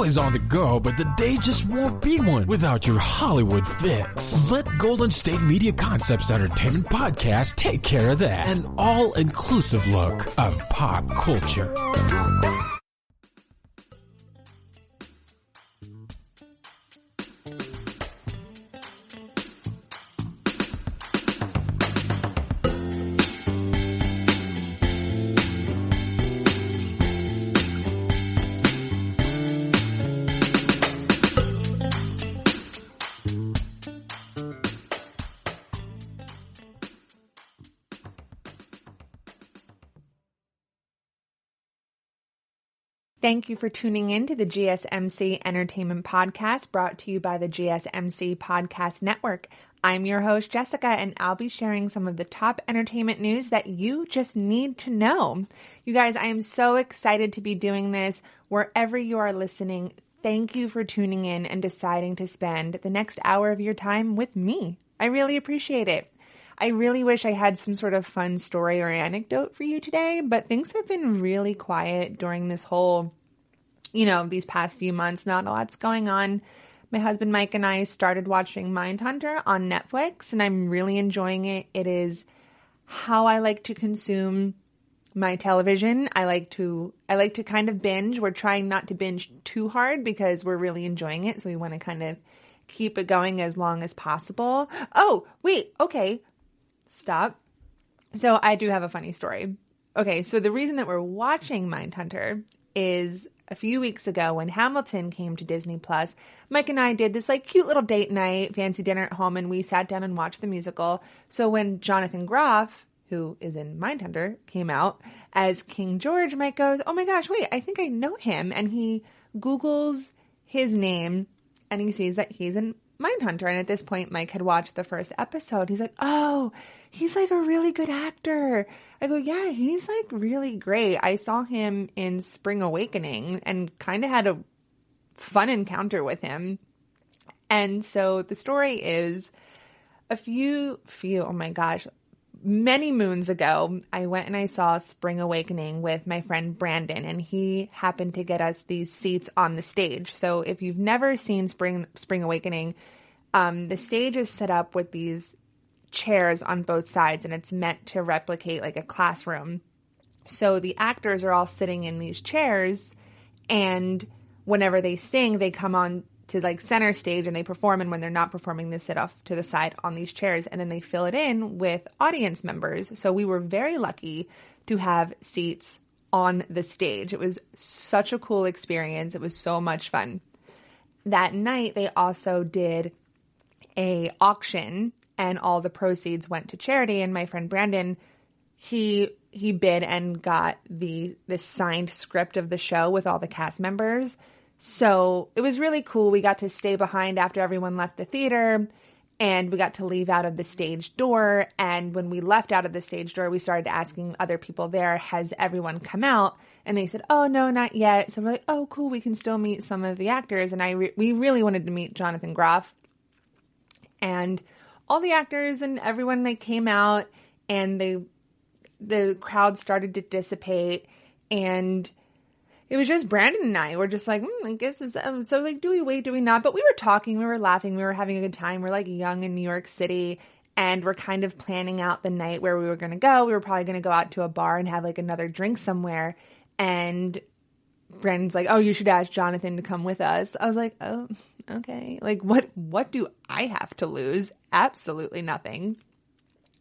always on the go, but the day just won't be one without your Hollywood fix. Let Golden State Media Concepts Entertainment Podcast take care of that. An all-inclusive look of pop culture. Thank you for tuning in to the GSMC Entertainment Podcast, brought to you by the GSMC Podcast Network. I'm your host, Jessica, and I'll be sharing some of the top entertainment news that you just need to know. You guys, I am so excited to be doing this. Wherever you are listening, thank you for tuning in and deciding to spend the next hour of your time with me. I really appreciate it. I really wish I had some sort of fun story or anecdote for you today, but things have been really quiet during this whole, these past few months. Not a lot's going on. My husband Mike and I started watching Mindhunter on Netflix, and I'm really enjoying it. It is how I like to consume my television. I like to kind of binge. We're trying not to binge too hard because we're really enjoying it, so we want to kind of keep it going as long as possible. Oh, wait, okay. Stop. So I do have a funny story. Okay, so the reason that we're watching Mindhunter is a few weeks ago when Hamilton came to Disney Plus, Mike and I did this cute little date night, fancy dinner at home, and we sat down and watched the musical. So when Jonathan Groff, who is in Mindhunter, came out as King George, Mike goes, "Oh my gosh, wait, I think I know him." And he Googles his name and he sees that he's in Mindhunter. And at this point, Mike had watched the first episode. He's like, "Oh, he's a really good actor." I go, "Yeah, he's really great. I saw him in Spring Awakening and kind of had a fun encounter with him." And so the story is oh my gosh, many moons ago, I went and I saw Spring Awakening with my friend Brandon, and he happened to get us these seats on the stage. So if you've never seen Spring Awakening, the stage is set up with these chairs on both sides, and it's meant to replicate a classroom. So the actors are all sitting in these chairs, and whenever they sing, they come on to center stage and they perform, and when they're not performing, they sit off to the side on these chairs, and then they fill it in with audience members. So we were very lucky to have seats on the stage. It was such a cool experience. It was so much fun. That night, they also did a auction, and all the proceeds went to charity. And my friend Brandon, he bid and got this signed script of the show with all the cast members. So it was really cool. We got to stay behind after everyone left the theater, and we got to leave out of the stage door. And when we left out of the stage door, we started asking other people there, "Has everyone come out?" And they said, "Oh, no, not yet." So we're like, "Oh, cool. We can still meet some of the actors." And we really wanted to meet Jonathan Groff. And all the actors and everyone, they came out, and the crowd started to dissipate, and it was just Brandon and I. We're just I guess it's, so do we wait, do we not? But we were talking, we were laughing, we were having a good time. We're young in New York City, and we're kind of planning out the night where we were going to go. We were probably going to go out to a bar and have another drink somewhere. And Brandon's like, "Oh, you should ask Jonathan to come with us." I was like, "Oh, okay." What do I have to lose? Absolutely nothing.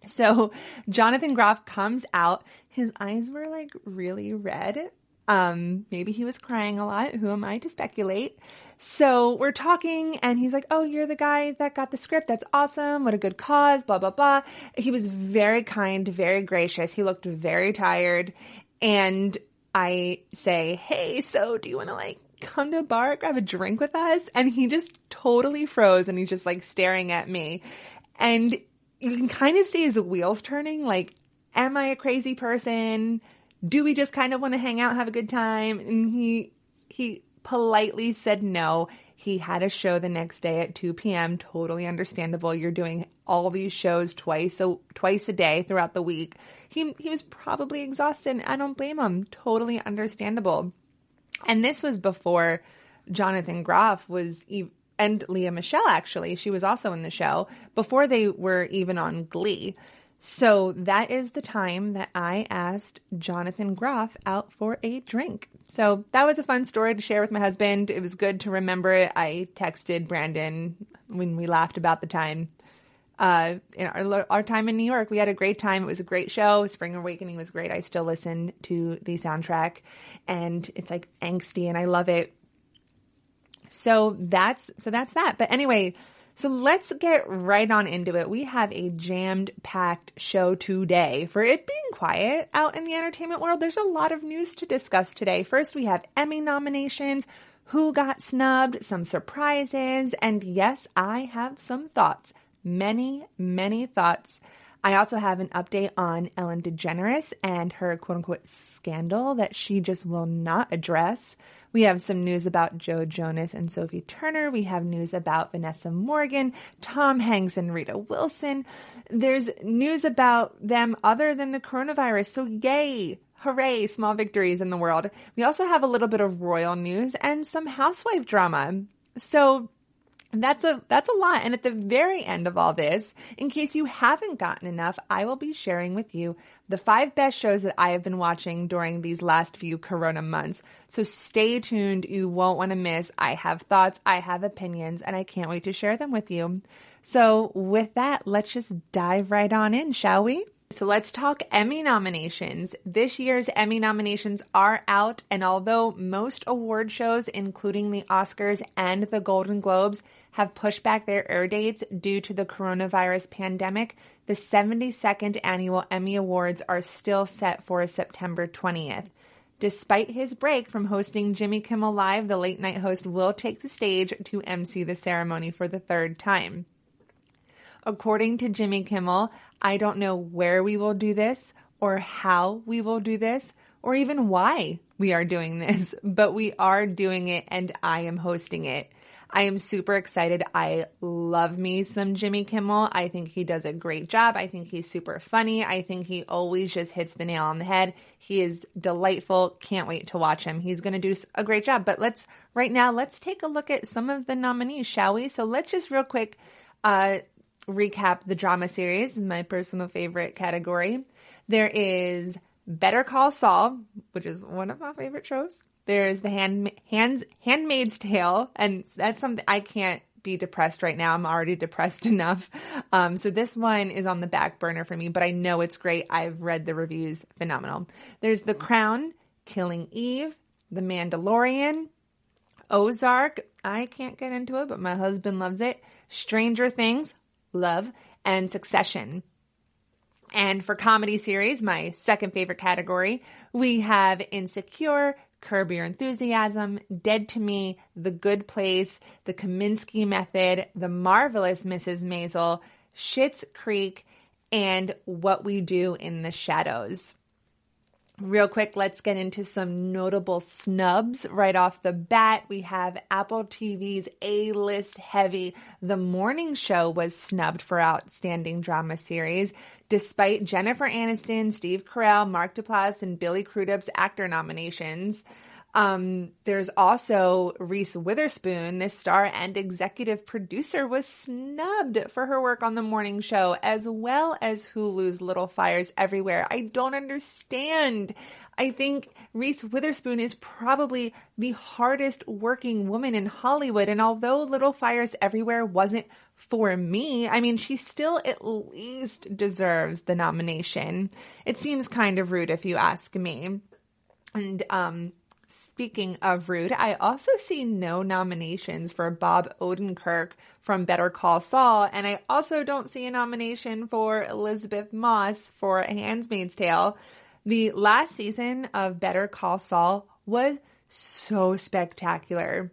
So Jonathan Groff comes out. His eyes were really red. Maybe he was crying a lot. Who am I to speculate? So we're talking, and he's like, "Oh, you're the guy that got the script. That's awesome. What a good cause, blah, blah, blah." He was very kind, very gracious. He looked very tired. And I say, "Hey, so do you want to come to a bar, grab a drink with us?" And he just totally froze, and he's just staring at me. And you can kind of see his wheels turning. Am I a crazy person? Do we just kind of want to hang out, have a good time? And he politely said no. He had a show the next day at 2 p.m. Totally understandable. You're doing all these shows twice a day throughout the week. He was probably exhausted. I don't blame him. Totally understandable. And this was before Jonathan Groff and Leah Michelle, actually. She was also in the show before they were even on Glee. So that is the time that I asked Jonathan Groff out for a drink. So that was a fun story to share with my husband. It was good to remember it. I texted Brandon when we laughed about the time. In our time in New York, we had a great time. It was a great show. Spring Awakening was great. I still listen to the soundtrack, and it's like angsty, and I love it. So that's that. But anyway, so let's get right on into it. We have a jammed-packed show today. For it being quiet out in the entertainment world, there's a lot of news to discuss today. First, we have Emmy nominations, who got snubbed, some surprises, and yes, I have some thoughts. Many, many thoughts. I also have an update on Ellen DeGeneres and her quote-unquote scandal that she just will not address. We have some news about Jonas and Sophie Turner. We have news about Vanessa Morgan, Tom Hanks, and Rita Wilson. There's news about them other than the coronavirus. So yay! Hooray! Small victories in the world. We also have a little bit of royal news and some housewife drama. So that's a lot. And at the very end of all this, in case you haven't gotten enough, I will be sharing with you the 5 best shows that I have been watching during these last few Corona months. So stay tuned. You won't want to miss. I have thoughts, I have opinions, and I can't wait to share them with you. So with that, let's just dive right on in, shall we? So let's talk Emmy nominations. This year's Emmy nominations are out, and although most award shows, including the Oscars and the Golden Globes, have pushed back their air dates due to the coronavirus pandemic, the 72nd annual Emmy Awards are still set for September 20th. Despite his break from hosting Jimmy Kimmel Live, the late-night host will take the stage to MC the ceremony for the 3rd time. According to Jimmy Kimmel, I don't know where we will do this or how we will do this or even why we are doing this, but we are doing it and I am hosting it. I am super excited. I love me some Jimmy Kimmel. I think he does a great job. I think he's super funny. I think he always just hits the nail on the head. He is delightful. Can't wait to watch him. He's going to do a great job. But let's take a look at some of the nominees, shall we? So let's just real quick recap the drama series, my personal favorite category. There is Better Call Saul, which is one of my favorite shows. There's the Handmaid's Tale, and that's something I can't be depressed right now. I'm already depressed enough. So this one is on the back burner for me, but I know it's great. I've read the reviews. Phenomenal. There's The Crown, Killing Eve, The Mandalorian, Ozark. I can't get into it, but my husband loves it. Stranger Things, love, and Succession. And for comedy series, my second favorite category, we have Insecure, Curb Your Enthusiasm, Dead to Me, The Good Place, The Kominsky Method, The Marvelous Mrs. Maisel, Schitt's Creek, and What We Do in the Shadows. Real quick, let's get into some notable snubs right off the bat. We have Apple TV's A-list heavy The Morning Show was snubbed for Outstanding Drama Series, despite Jennifer Aniston, Steve Carell, Mark Duplass, and Billy Crudup's actor nominations. There's also Reese Witherspoon, this star and executive producer, was snubbed for her work on The Morning Show, as well as Hulu's Little Fires Everywhere. I don't understand. I think Reese Witherspoon is probably the hardest working woman in Hollywood, and although Little Fires Everywhere wasn't for me, I mean, she still at least deserves the nomination. It seems kind of rude if you ask me. And, speaking of rude, I also see no nominations for Bob Odenkirk from Better Call Saul, and I also don't see a nomination for Elizabeth Moss for A Handmaid's Tale. The last season of Better Call Saul was so spectacular.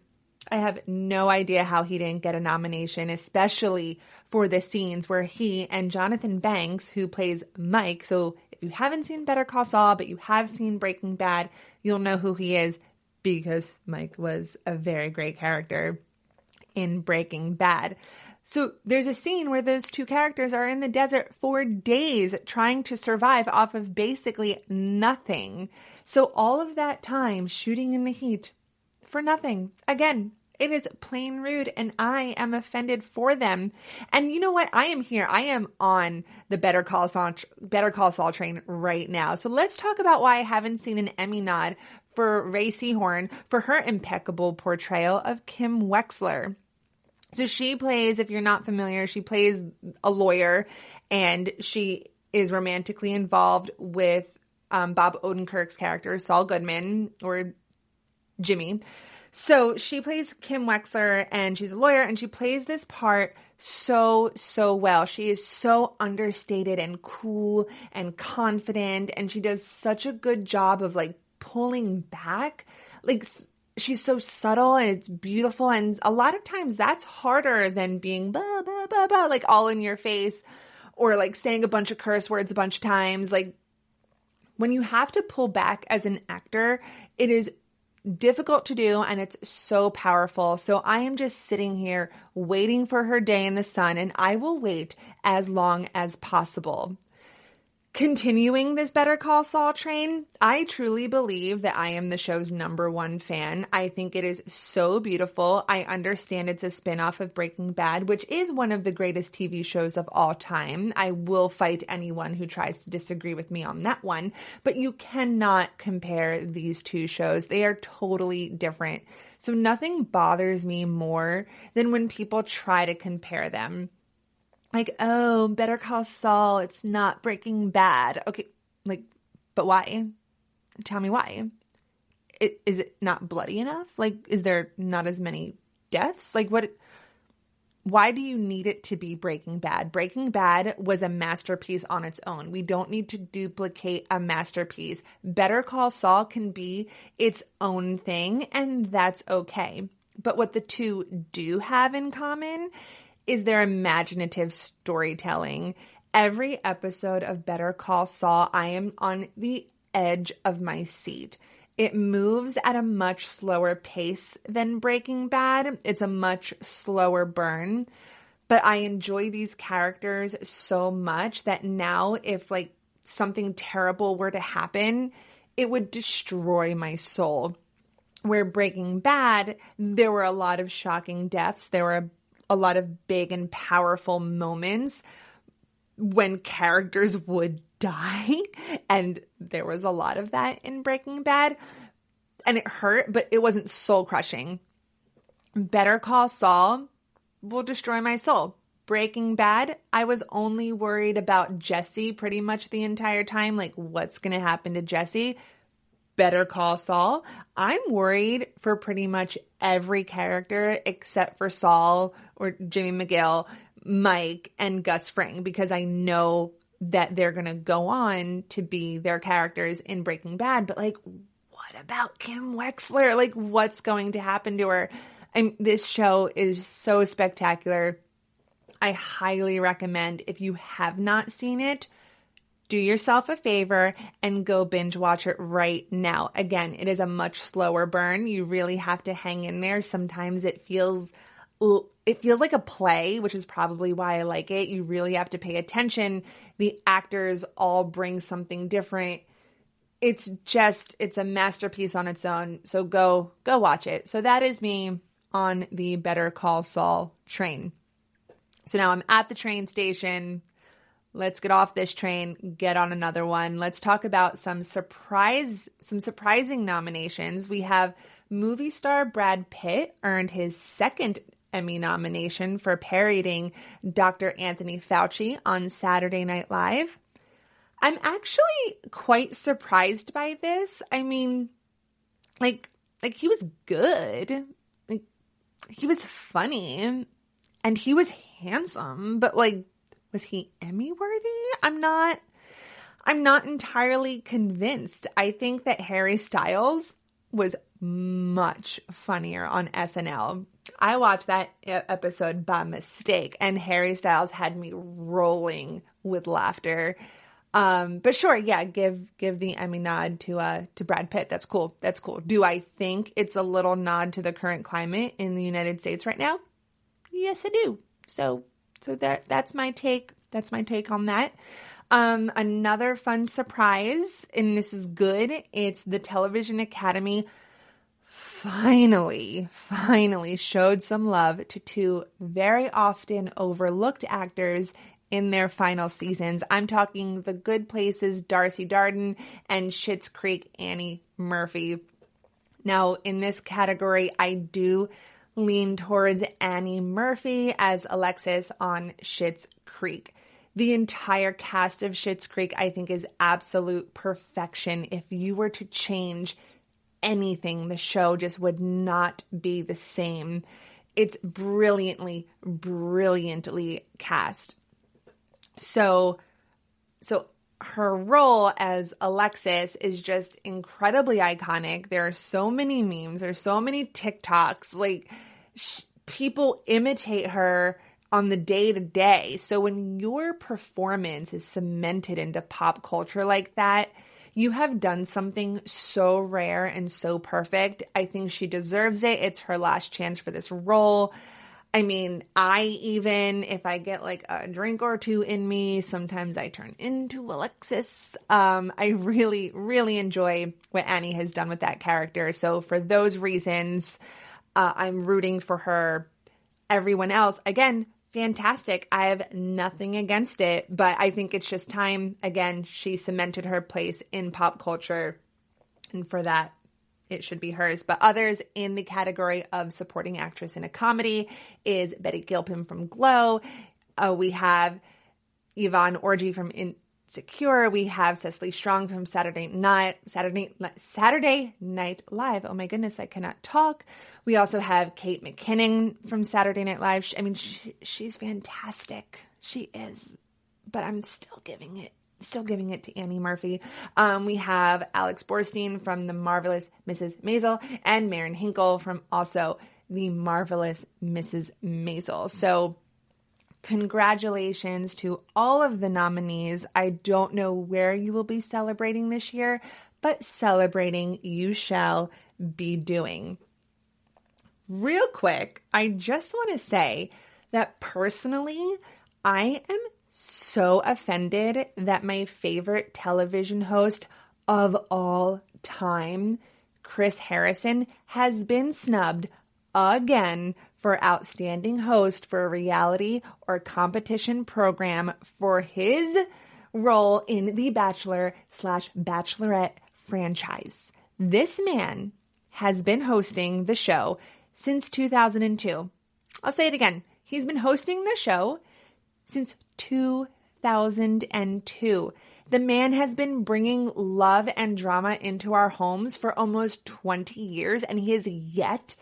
I have no idea how he didn't get a nomination, especially for the scenes where he and Jonathan Banks, who plays Mike, so if you haven't seen Better Call Saul, but you have seen Breaking Bad, you'll know who he is, because Mike was a very great character in Breaking Bad. So there's a scene where those two characters are in the desert for days trying to survive off of basically nothing. So all of that time shooting in the heat, for nothing. Again, it is plain rude, and I am offended for them. And you know what? I am here. I am on the Better Call Saul train right now. So let's talk about why I haven't seen an Emmy nod for Ray Seahorn for her impeccable portrayal of Kim Wexler. So she plays, if you're not familiar, she plays a lawyer, and she is romantically involved with Bob Odenkirk's character, Saul Goodman, or Jimmy. So she plays Kim Wexler, and she's a lawyer, and she plays this part so well. She is so understated and cool and confident, and she does such a good job of like pulling back. Like, she's so subtle, and it's beautiful, and a lot of times that's harder than being blah, blah, blah, blah, like all in your face, or like saying a bunch of curse words a bunch of times. Like, when you have to pull back as an actor, it is difficult to do, and it's so powerful. So I am just sitting here waiting for her day in the sun, and I will wait as long as possible. Continuing this Better Call Saul train, I truly believe that I am the show's #1 fan. I think it is so beautiful. I understand it's a spinoff of Breaking Bad, which is one of the greatest TV shows of all time. I will fight anyone who tries to disagree with me on that one, but you cannot compare these two shows. They are totally different. So nothing bothers me more than when people try to compare them. Like, oh, Better Call Saul, it's not Breaking Bad. Okay, like, but why? Tell me why. Is it not bloody enough? Like, is there not as many deaths? Like, why do you need it to be Breaking Bad? Breaking Bad was a masterpiece on its own. We don't need to duplicate a masterpiece. Better Call Saul can be its own thing, and that's okay. But what the two do have in common is their imaginative storytelling. Every episode of Better Call Saul, I am on the edge of my seat. It moves at a much slower pace than Breaking Bad. It's a much slower burn, but I enjoy these characters so much that now if like something terrible were to happen, it would destroy my soul. Where Breaking Bad, there were a lot of shocking deaths. There were a lot of big and powerful moments when characters would die. And there was a lot of that in Breaking Bad. And it hurt, but it wasn't soul crushing. Better Call Saul will destroy my soul. Breaking Bad, I was only worried about Jesse pretty much the entire time. Like, what's going to happen to Jesse? Better Call Saul, I'm worried for pretty much every character except for Saul or Jimmy McGill, Mike, and Gus Fring, because I know that they're going to go on to be their characters in Breaking Bad. But like, what about Kim Wexler? Like, what's going to happen to her? This show is so spectacular. I highly recommend, if you have not seen it, do yourself a favor and go binge watch it right now. Again, it is a much slower burn. You really have to hang in there. Sometimes it feels like a play, which is probably why I like it. You really have to pay attention. The actors all bring something different. It's a masterpiece on its own. So go watch it. So that is me on the Better Call Saul train. So now I'm at the train station. Let's get off this train, get on another one. Let's talk about some surprising nominations. We have movie star Brad Pitt earned his second Emmy nomination for parodying Dr. Anthony Fauci on Saturday Night Live. I'm actually quite surprised by this. I mean, like he was good. Like, he was funny and he was handsome, but like, was he Emmy worthy? I'm not entirely convinced. I think that Harry Styles was much funnier on SNL. I watched that episode by mistake, and Harry Styles had me rolling with laughter. But sure, yeah, give the Emmy nod to Brad Pitt. That's cool. That's cool. Do I think it's a little nod to the current climate in the United States right now? Yes, I do. So that's my take. That's my take on that. Another fun surprise, and this is good. It's the Television Academy finally showed some love to two very often overlooked actors in their final seasons. I'm talking The Good Place's Darcy Darden and Schitt's Creek Annie Murphy. Now, in this category, I do lean towards Annie Murphy as Alexis on Schitt's Creek. The entire cast of Schitt's Creek, I think, is absolute perfection. If you were to change anything, the show just would not be the same. It's brilliantly cast. So her role as Alexis is just incredibly iconic. There are so many memes. There's so many TikToks. Like, people imitate her on the day-to-day. So when your performance is cemented into pop culture like that, you have done something so rare and so perfect. I think she deserves it. It's her last chance for this role. I mean, if I get like a drink or two in me, sometimes I turn into Alexis. I really enjoy what Annie has done with that character. So for those reasons, I'm rooting for her. Everyone else, again, fantastic. I have nothing against it, but I think it's just time. Again, she cemented her place in pop culture, and for that, it should be hers. But others in the category of supporting actress in a comedy is Betty Gilpin from Glow. We have Yvonne Orji from Insecure. We have Cecily Strong from Saturday Night Live. Oh my goodness, I cannot talk. We also have Kate McKinnon from Saturday Night Live. I mean, she's fantastic. She is. But I'm still giving it to Annie Murphy. We have Alex Borstein from The Marvelous Mrs. Maisel and Maren Hinkle from also The Marvelous Mrs. Maisel. So congratulations to all of the nominees. I don't know where you will be celebrating this year, but celebrating you shall be doing. Real quick, I just want to say that personally, I am so offended that my favorite television host of all time, Chris Harrison, has been snubbed again for Outstanding Host for a reality or competition program for his role in the Bachelor/Bachelorette franchise. This man has been hosting the show since 2002. I'll say it again. He's been hosting the show since 2002. The man has been bringing love and drama into our homes for almost 20 years, and he's yet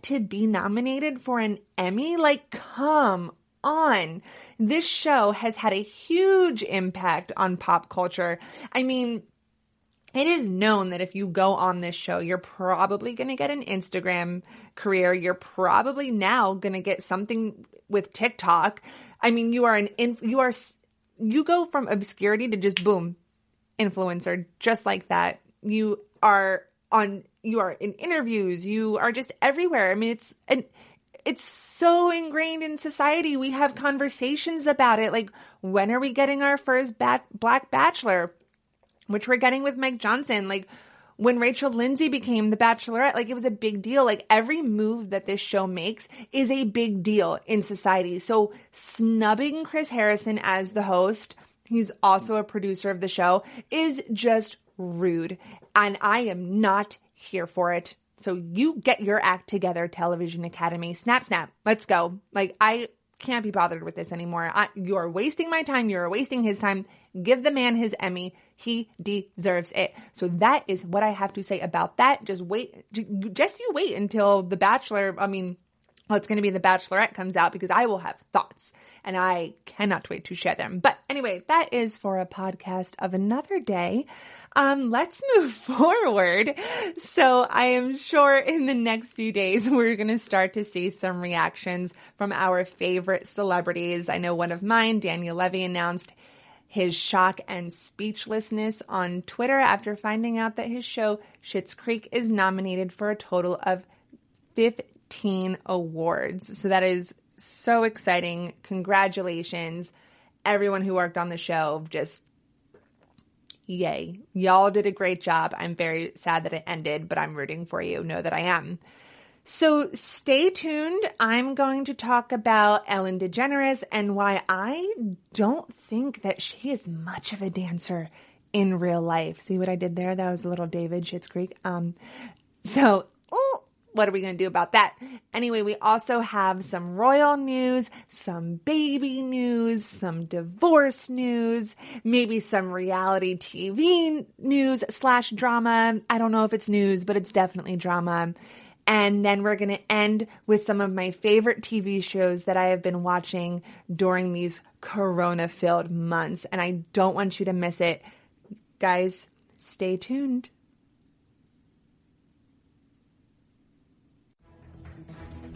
to be nominated for an Emmy. Like, come on. This show has had a huge impact on pop culture. I mean, it is known that if you go on this show, you're probably going to get an Instagram career. You're probably now going to get something with TikTok. I mean, you go from obscurity to just boom, influencer, just like that. You are in interviews. You are just everywhere. I mean, it's so ingrained in society. We have conversations about it. Like, when are we getting our first Black Bachelor? Which we're getting with Mike Johnson. Like, when Rachel Lindsay became the Bachelorette, like, it was a big deal. Like, every move that this show makes is a big deal in society. So snubbing Chris Harrison as the host, he's also a producer of the show, is just rude. And I am not here for it. So you get your act together, Television Academy. Snap, snap. Let's go. Like, I can't be bothered with this anymore. You are wasting my time. You are wasting his time. Give the man his Emmy. He deserves it. So that is what I have to say about that. Just wait until The Bachelor, it's going to be The Bachelorette comes out, because I will have thoughts and I cannot wait to share them. But anyway, that is for a podcast of another day. Let's move forward. So I am sure in the next few days, we're going to start to see some reactions from our favorite celebrities. I know one of mine, Daniel Levy, announced his shock and speechlessness on Twitter after finding out that his show, Schitt's Creek, is nominated for a total of 15 awards. So that is so exciting. Congratulations. Everyone who worked on the show, just Yay. Y'all did a great job. I'm very sad that it ended, but I'm rooting for you. Know that I am. So stay tuned. I'm going to talk about Ellen DeGeneres and why I don't think that she is much of a dancer in real life. See what I did there? That was a little David Schitt's Creek. What are we going to do about that? Anyway, we also have some royal news, some baby news, some divorce news, maybe some reality TV news / drama. I don't know if it's news, but it's definitely drama. And then we're going to end with some of my favorite TV shows that I have been watching during these corona-filled months. And I don't want you to miss it. Guys, stay tuned.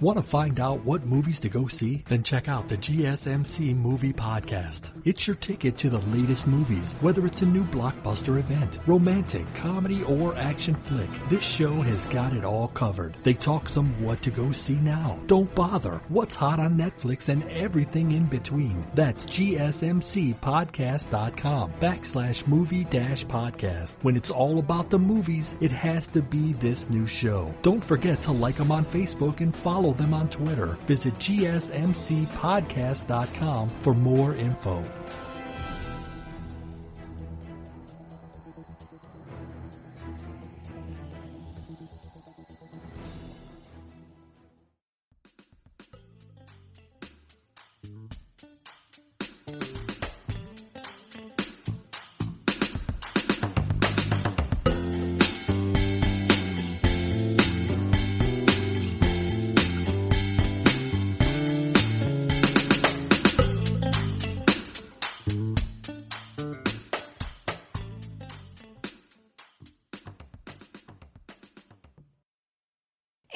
Want to find out what movies to go see? Then check out the GSMC Movie Podcast. It's your ticket to the latest movies, whether it's a new blockbuster event, romantic, comedy, or action flick. This show has got it all covered. They talk some what to go see now. Don't bother. What's hot on Netflix and everything in between. That's GSMCpodcast.com /movie-podcast. When it's all about the movies, it has to be this new show. Don't forget to like them on Facebook and follow them on Twitter. Visit GSMCpodcast.com for more info.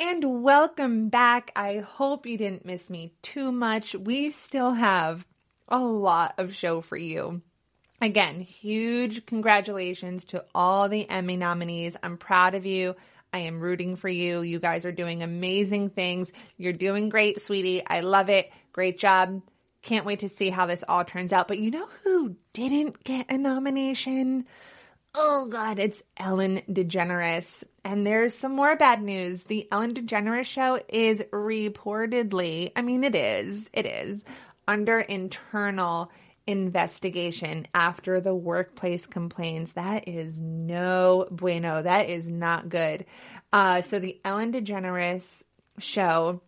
And welcome back. I hope you didn't miss me too much. We still have a lot of show for you. Again, huge congratulations to all the Emmy nominees. I'm proud of you. I am rooting for you. You guys are doing amazing things. You're doing great, sweetie. I love it. Great job. Can't wait to see how this all turns out. But you know who didn't get a nomination? Oh God, it's Ellen DeGeneres. And there's some more bad news. The Ellen DeGeneres show is reportedly, it is under internal investigation after the workplace complaints. That is no bueno. That is not good. So the Ellen DeGeneres show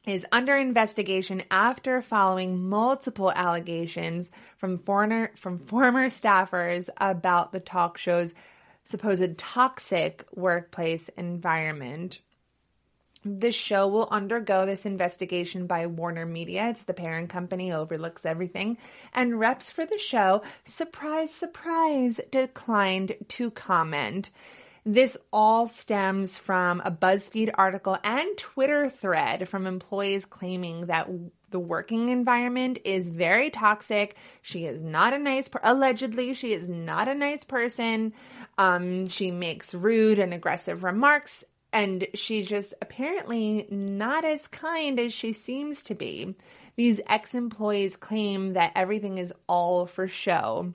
is under investigation after following multiple allegations from former staffers about the talk show's supposed toxic workplace environment. The show will undergo this investigation by Warner Media. It's the parent company, overlooks everything. And reps for the show, surprise, surprise, declined to comment. This all stems from a BuzzFeed article and Twitter thread from employees claiming that the working environment is very toxic. She is not a nice allegedly, she is not a nice person. She makes rude and aggressive remarks, and she's just apparently not as kind as she seems to be. These ex-employees claim that everything is all for show.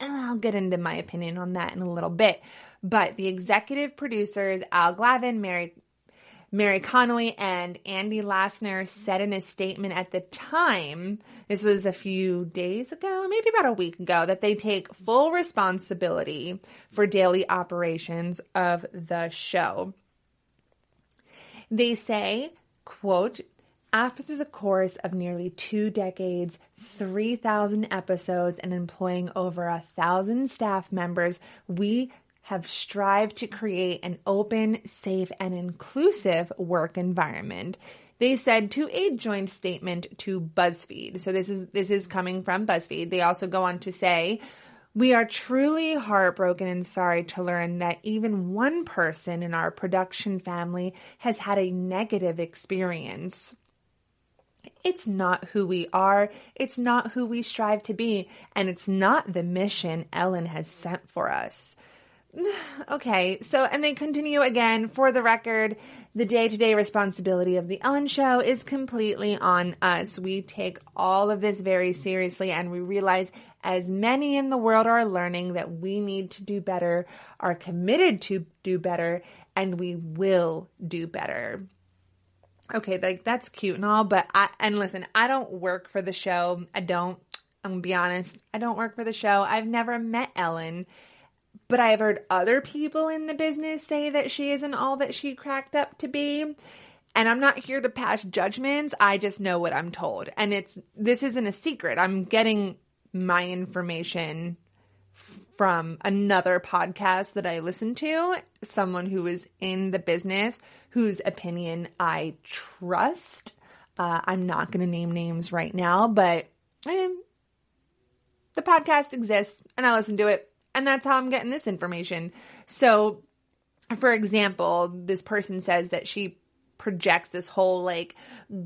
And I'll get into my opinion on that in a little bit. But the executive producers, Al Glavin, Mary Connolly, and Andy Lassner said in a statement at the time, this was a few days ago, maybe about a week ago, that they take full responsibility for daily operations of the show. They say, quote, after the course of nearly 2 decades, 3,000 episodes, and employing over 1,000 staff members, we have strived to create an open, safe, and inclusive work environment. They said to a joint statement to BuzzFeed. So this is coming from BuzzFeed. They also go on to say, we are truly heartbroken and sorry to learn that even one person in our production family has had a negative experience. It's not who we are, it's not who we strive to be, and it's not the mission Ellen has sent for us. Okay, so, and they continue again, for the record, the day-to-day responsibility of The Ellen Show is completely on us. We take all of this very seriously, and we realize, as many in the world are learning, that we need to do better, are committed to do better, and we will do better. Okay, like, that's cute and all, but listen, I don't work for the show. I'm gonna be honest, I don't work for the show. I've never met Ellen. But I've heard other people in the business say that she isn't all that she cracked up to be. And I'm not here to pass judgments. I just know what I'm told. And this isn't a secret. I'm getting my information from another podcast that I listen to, someone who is in the business, whose opinion I trust. I'm not going to name names right now, but the podcast exists and I listen to it. And that's how I'm getting this information. So, for example, this person says that she projects this whole, like,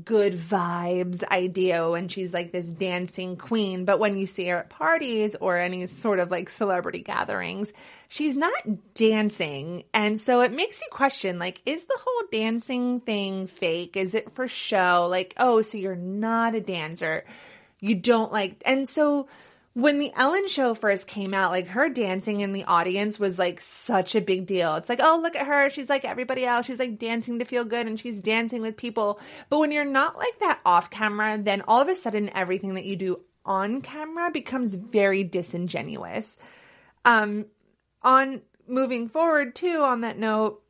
good vibes idea, and she's like this dancing queen. But when you see her at parties or any sort of, like, celebrity gatherings, she's not dancing. And so it makes you question, like, is the whole dancing thing fake? Is it for show? Like, oh, so you're not a dancer. You don't like... And so... when the Ellen Show first came out, like, her dancing in the audience was, like, such a big deal. It's like, oh, look at her. She's like everybody else. She's, like, dancing to feel good, and she's dancing with people. But when you're not like that off camera, then all of a sudden everything that you do on camera becomes very disingenuous. On moving forward, too, on that note,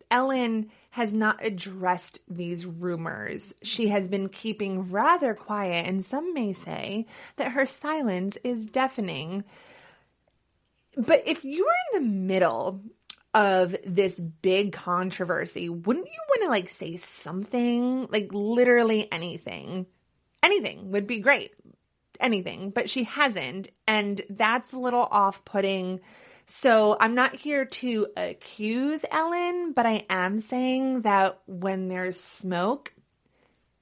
Ellen has not addressed these rumors. She has been keeping rather quiet, and some may say that her silence is deafening. But if you were in the middle of this big controversy, wouldn't you want to, like, say something? Like, literally anything. Anything would be great. Anything. But she hasn't, and that's a little off-putting. So I'm not here to accuse Ellen, but I am saying that when there's smoke,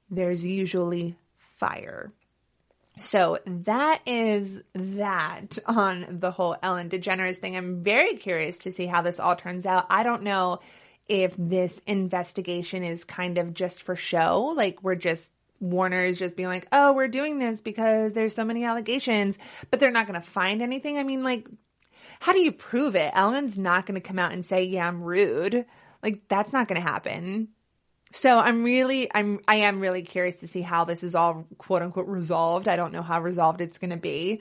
there's usually fire. So that is that on the whole Ellen DeGeneres thing. I'm very curious to see how this all turns out. I don't know if this investigation is kind of just for show, like Warner is just being like, oh, we're doing this because there's so many allegations, but they're not going to find anything. I mean, like, how do you prove it? Ellen's not going to come out and say, yeah, I'm rude. Like, that's not going to happen. So I am really curious to see how this is all quote unquote resolved. I don't know how resolved it's going to be.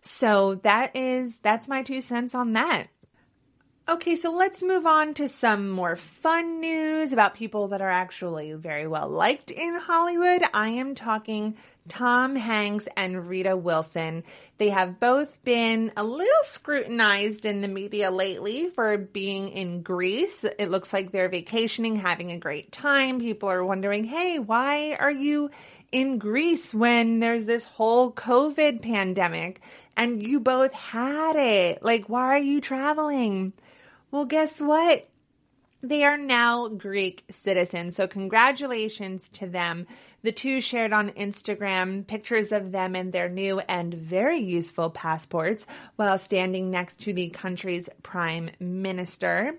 So that's my 2 cents on that. Okay, so let's move on to some more fun news about people that are actually very well liked in Hollywood. I am talking Tom Hanks and Rita Wilson. They have both been a little scrutinized in the media lately for being in Greece. It looks like they're vacationing, having a great time. People are wondering, hey, why are you in Greece when there's this whole COVID pandemic and you both had it? Like, why are you traveling? Well, guess what? They are now Greek citizens, so congratulations to them. The two shared on Instagram pictures of them and their new and very useful passports while standing next to the country's prime minister.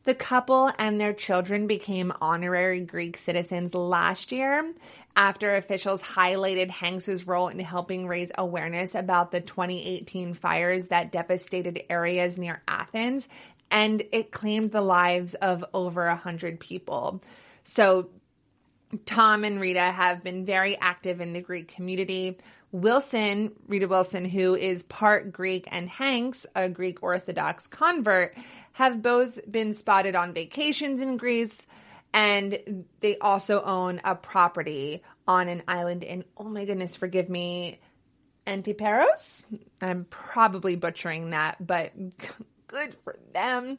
The couple and their children became honorary Greek citizens last year after officials highlighted Hanks's role in helping raise awareness about the 2018 fires that devastated areas near Athens, and it claimed the lives of over 100 people. So Tom and Rita have been very active in the Greek community. Rita Wilson, who is part Greek, and Hanks, a Greek Orthodox convert, have both been spotted on vacations in Greece, and they also own a property on an island in, oh my goodness, forgive me, Antiparos? I'm probably butchering that, but good for them.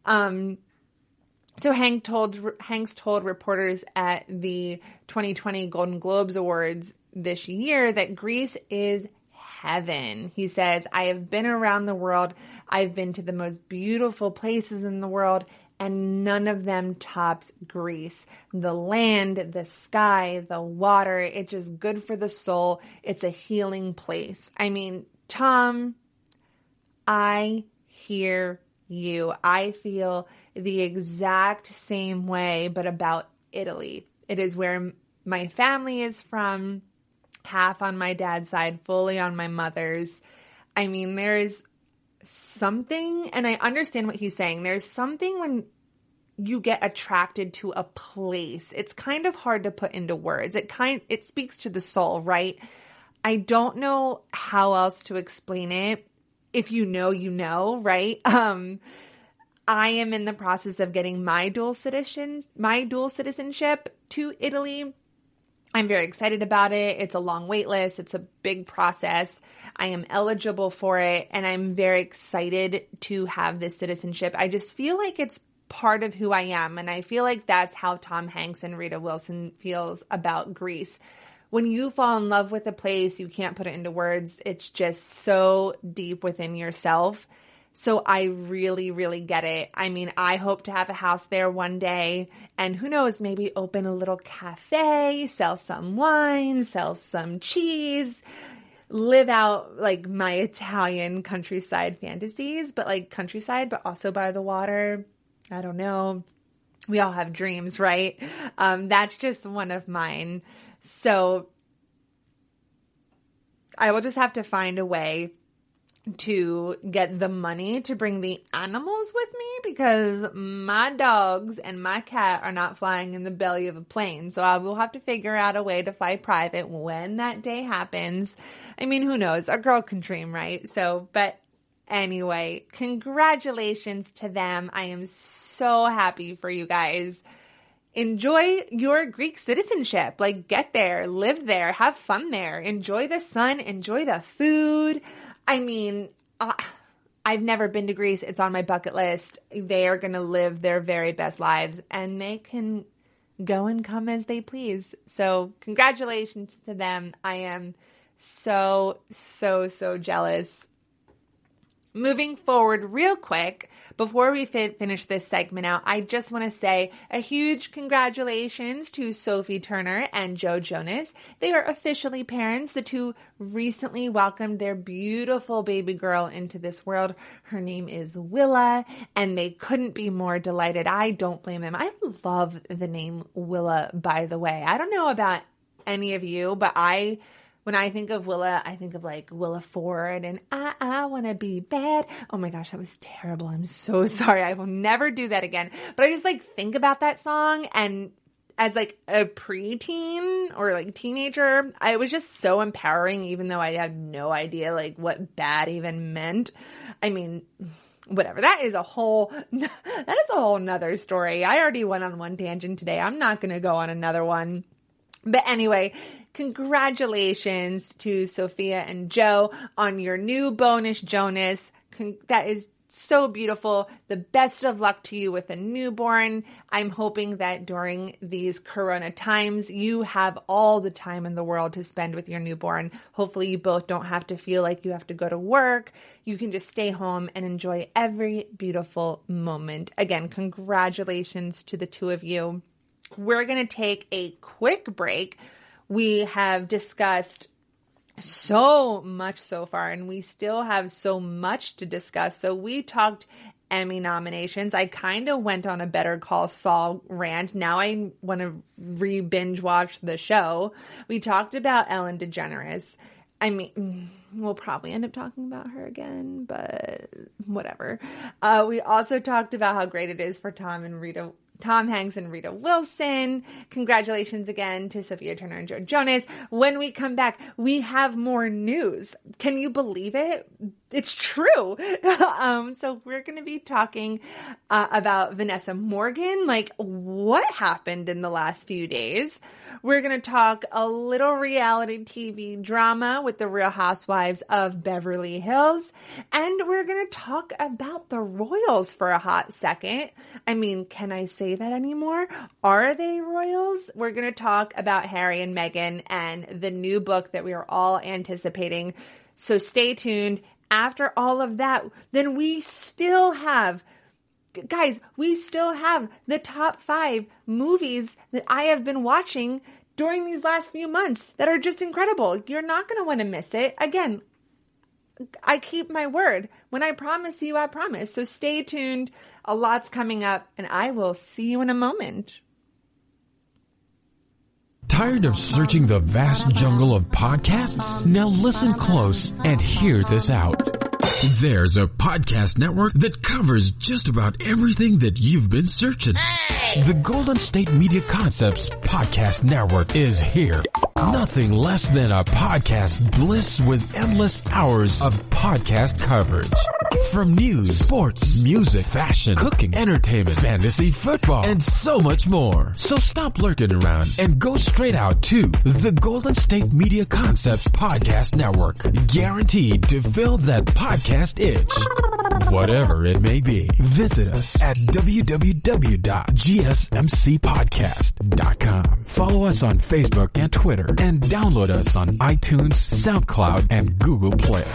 So Hanks told reporters at the 2020 Golden Globes Awards this year that Greece is heaven. He says, I have been around the world. I've been to the most beautiful places in the world, and none of them tops Greece. The land, the sky, the water, it's just good for the soul. It's a healing place. I mean, Tom, I hear you. I feel the exact same way, but about Italy. It is where my family is from, half on my dad's side, fully on my mother's. I mean, there's something, and I understand what he's saying. There's something when you get attracted to a place. It's kind of hard to put into words. It speaks to the soul, right? I don't know how else to explain it. If you know, you know, right? I am in the process of getting my dual citizenship to Italy. I'm very excited about it. It's a long wait list. It's a big process. I am eligible for it, and I'm very excited to have this citizenship. I just feel like it's part of who I am, and I feel like that's how Tom Hanks and Rita Wilson feels about Greece. When you fall in love with a place, you can't put it into words. It's just so deep within yourself. So I really, really get it. I mean, I hope to have a house there one day, and who knows, maybe open a little cafe, sell some wine, sell some cheese, live out like my Italian countryside fantasies, but like countryside, but also by the water. I don't know. We all have dreams, right? That's just one of mine. So I will just have to find a way to get the money to bring the animals with me, because my dogs and my cat are not flying in the belly of a plane. So I will have to figure out a way to fly private when that day happens. I mean, who knows? A girl can dream, right? So, but anyway, congratulations to them. I am so happy for you guys. Enjoy your Greek citizenship. Like, get there, live there, have fun there, enjoy the sun, enjoy the food. I mean, I've never been to Greece. It's on my bucket list. They are going to live their very best lives, and they can go and come as they please. So congratulations to them. I am so, so, so jealous. Moving forward real quick, before we finish this segment out, I just want to say a huge congratulations to Sophie Turner and Joe Jonas. They are officially parents. The two recently welcomed their beautiful baby girl into this world. Her name is Willa, and they couldn't be more delighted. I don't blame them. I love the name Willa, by the way. I don't know about any of you, but when I think of Willa, I think of like Willa Ford and I want to be bad. Oh my gosh, that was terrible. I'm so sorry. I will never do that again. But I just like think about that song, and as like a preteen or like teenager, it was just so empowering, even though I had no idea like what bad even meant. I mean, whatever. That is a whole nother story. I already went on one tangent today. I'm not going to go on another one. But anyway, congratulations to Sophia and Joe on your new bonus, Jonas. That is so beautiful. The best of luck to you with a newborn. I'm hoping that during these Corona times, you have all the time in the world to spend with your newborn. Hopefully you both don't have to feel like you have to go to work. You can just stay home and enjoy every beautiful moment. Again, congratulations to the two of you. We're going to take a quick break. We have discussed so much so far, and we still have so much to discuss. So we talked Emmy nominations. I kind of went on a Better Call Saul rant. Now I want to re-binge watch the show. We talked about Ellen DeGeneres. I mean, we'll probably end up talking about her again, but whatever. We also talked about how great it is for Tom Hanks and Rita Wilson. Congratulations again to Sophia Turner and Joe Jonas. When we come back, we have more news. Can you believe it? It's true. So we're going to be talking about Vanessa Morgan. Like, what happened in the last few days? We're going to talk a little reality TV drama with the Real Housewives of Beverly Hills. And we're going to talk about the royals for a hot second. I mean, can I say that anymore? Are they royals? We're going to talk about Harry and Meghan and the new book that we are all anticipating. So stay tuned. After all of that, then we still have the top 5 movies that I have been watching during these last few months that are just incredible. You're not going to want to miss it. Again, I keep my word. When I promise you, I promise. So stay tuned. A lot's coming up, and I will see you in a moment. Tired of searching the vast jungle of podcasts? Now listen close and hear this out. There's a podcast network that covers just about everything that you've been searching. Hey! The Golden State Media Concepts Podcast Network is here. Nothing less than a podcast bliss with endless hours of podcast coverage. From news, sports, music, fashion, cooking, entertainment, fantasy, football, and so much more. So stop lurking around and go straight out to the Golden State Media Concepts Podcast Network. Guaranteed to fill that podcast itch. Whatever it may be. Visit us at www.gsmcpodcast.com. Follow us on Facebook and Twitter, and download us on iTunes, SoundCloud, and Google Play.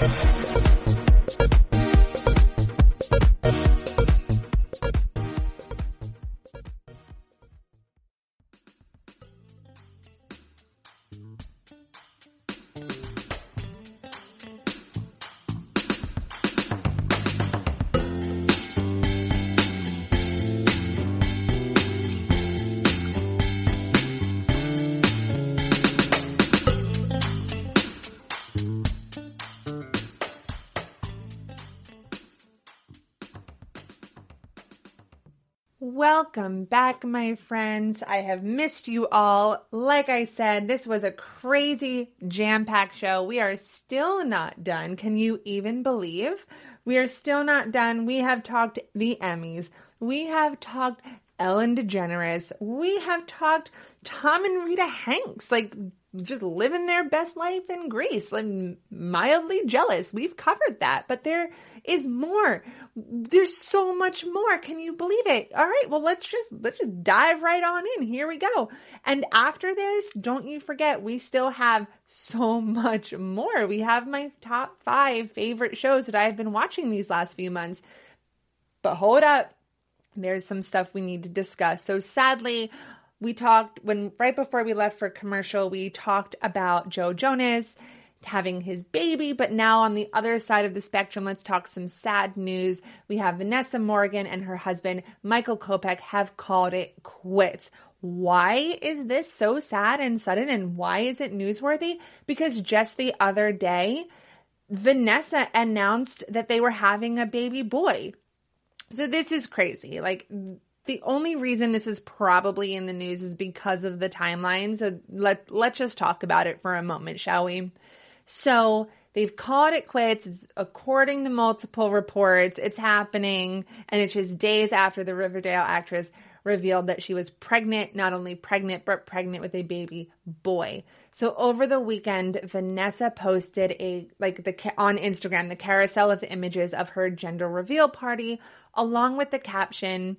Welcome back, my friends. I have missed you all. Like I said, this was a crazy jam-packed show. We are still not done. Can you even believe? We are still not done. We have talked the Emmys. We have talked Ellen DeGeneres. We have talked Tom and Rita Hanks, like just living their best life in Greece. I'm mildly jealous. We've covered that, but there is more. There's so much more. Can you believe it? All right. Well, let's just dive right on in. Here we go. And after this, don't you forget, we still have so much more. We have my top 5 favorite shows that I've been watching these last few months. But hold up. There's some stuff we need to discuss. So sadly, we talked right before we left for commercial, we talked about Joe Jonas having his baby, but now on the other side of the spectrum, let's talk some sad news. We have Vanessa Morgan and her husband, Michael Kopech, have called it quits. Why is this so sad and sudden, and why is it newsworthy? Because just the other day, Vanessa announced that they were having a baby boy. So this is crazy. Like, the only reason this is probably in the news is because of the timeline. So let's just talk about it for a moment, shall we? So they've called it quits. It's according to multiple reports. It's happening. And it's just days after the Riverdale actress revealed that she was pregnant, not only pregnant, but pregnant with a baby boy. So over the weekend, Vanessa posted on Instagram, the carousel of images of her gender reveal party, along with the caption,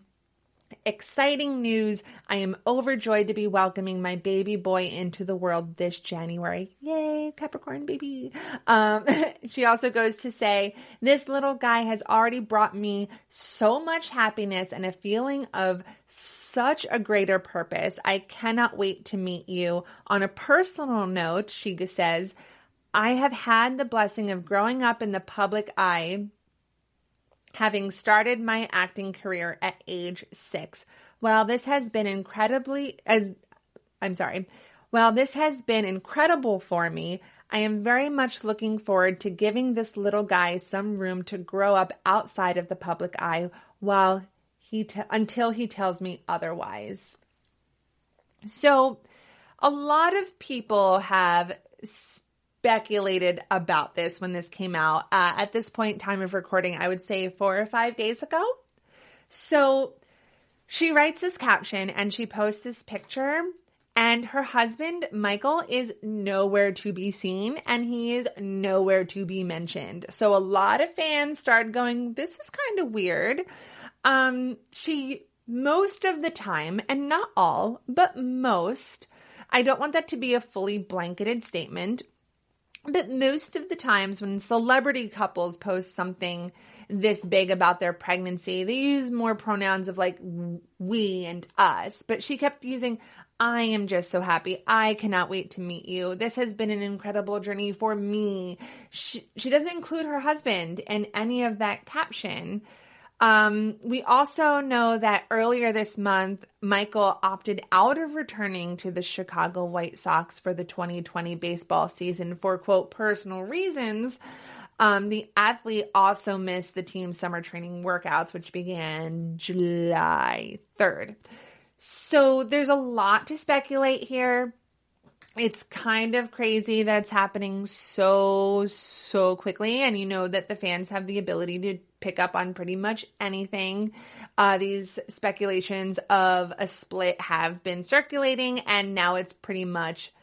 "Exciting news. I am overjoyed to be welcoming my baby boy into the world this January." Yay, Capricorn baby. She also goes to say, "This little guy has already brought me so much happiness and a feeling of such a greater purpose. I cannot wait to meet you." On a personal note, she says, "I have had the blessing of growing up in the public eye, having started my acting career at age 6. While this has been incredible for me, I am very much looking forward to giving this little guy some room to grow up outside of the public eye until he tells me otherwise." So a lot of people have speculated about this when this came out. At this point, time of recording, I would say 4 or 5 days ago. So she writes this caption and she posts this picture, and her husband, Michael, is nowhere to be seen and he is nowhere to be mentioned. So a lot of fans started going, this is kind of weird. She, most of the time, and not all, but most, I don't want that to be a fully blanketed statement, But most of the times when celebrity couples post something this big about their pregnancy, they use more pronouns of like we and us. But she kept using, I am just so happy. I cannot wait to meet you. This has been an incredible journey for me. She doesn't include her husband in any of that caption. We also know that earlier this month, Michael opted out of returning to the Chicago White Sox for the 2020 baseball season for, quote, personal reasons. The athlete also missed the team's summer training workouts, which began July 3rd. So there's a lot to speculate here. It's kind of crazy that it's happening so quickly. And you know that the fans have the ability to pick up on pretty much anything. These speculations of a split have been circulating, and now it's pretty much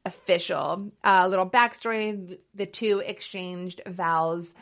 official. A little backstory, the two exchanged vows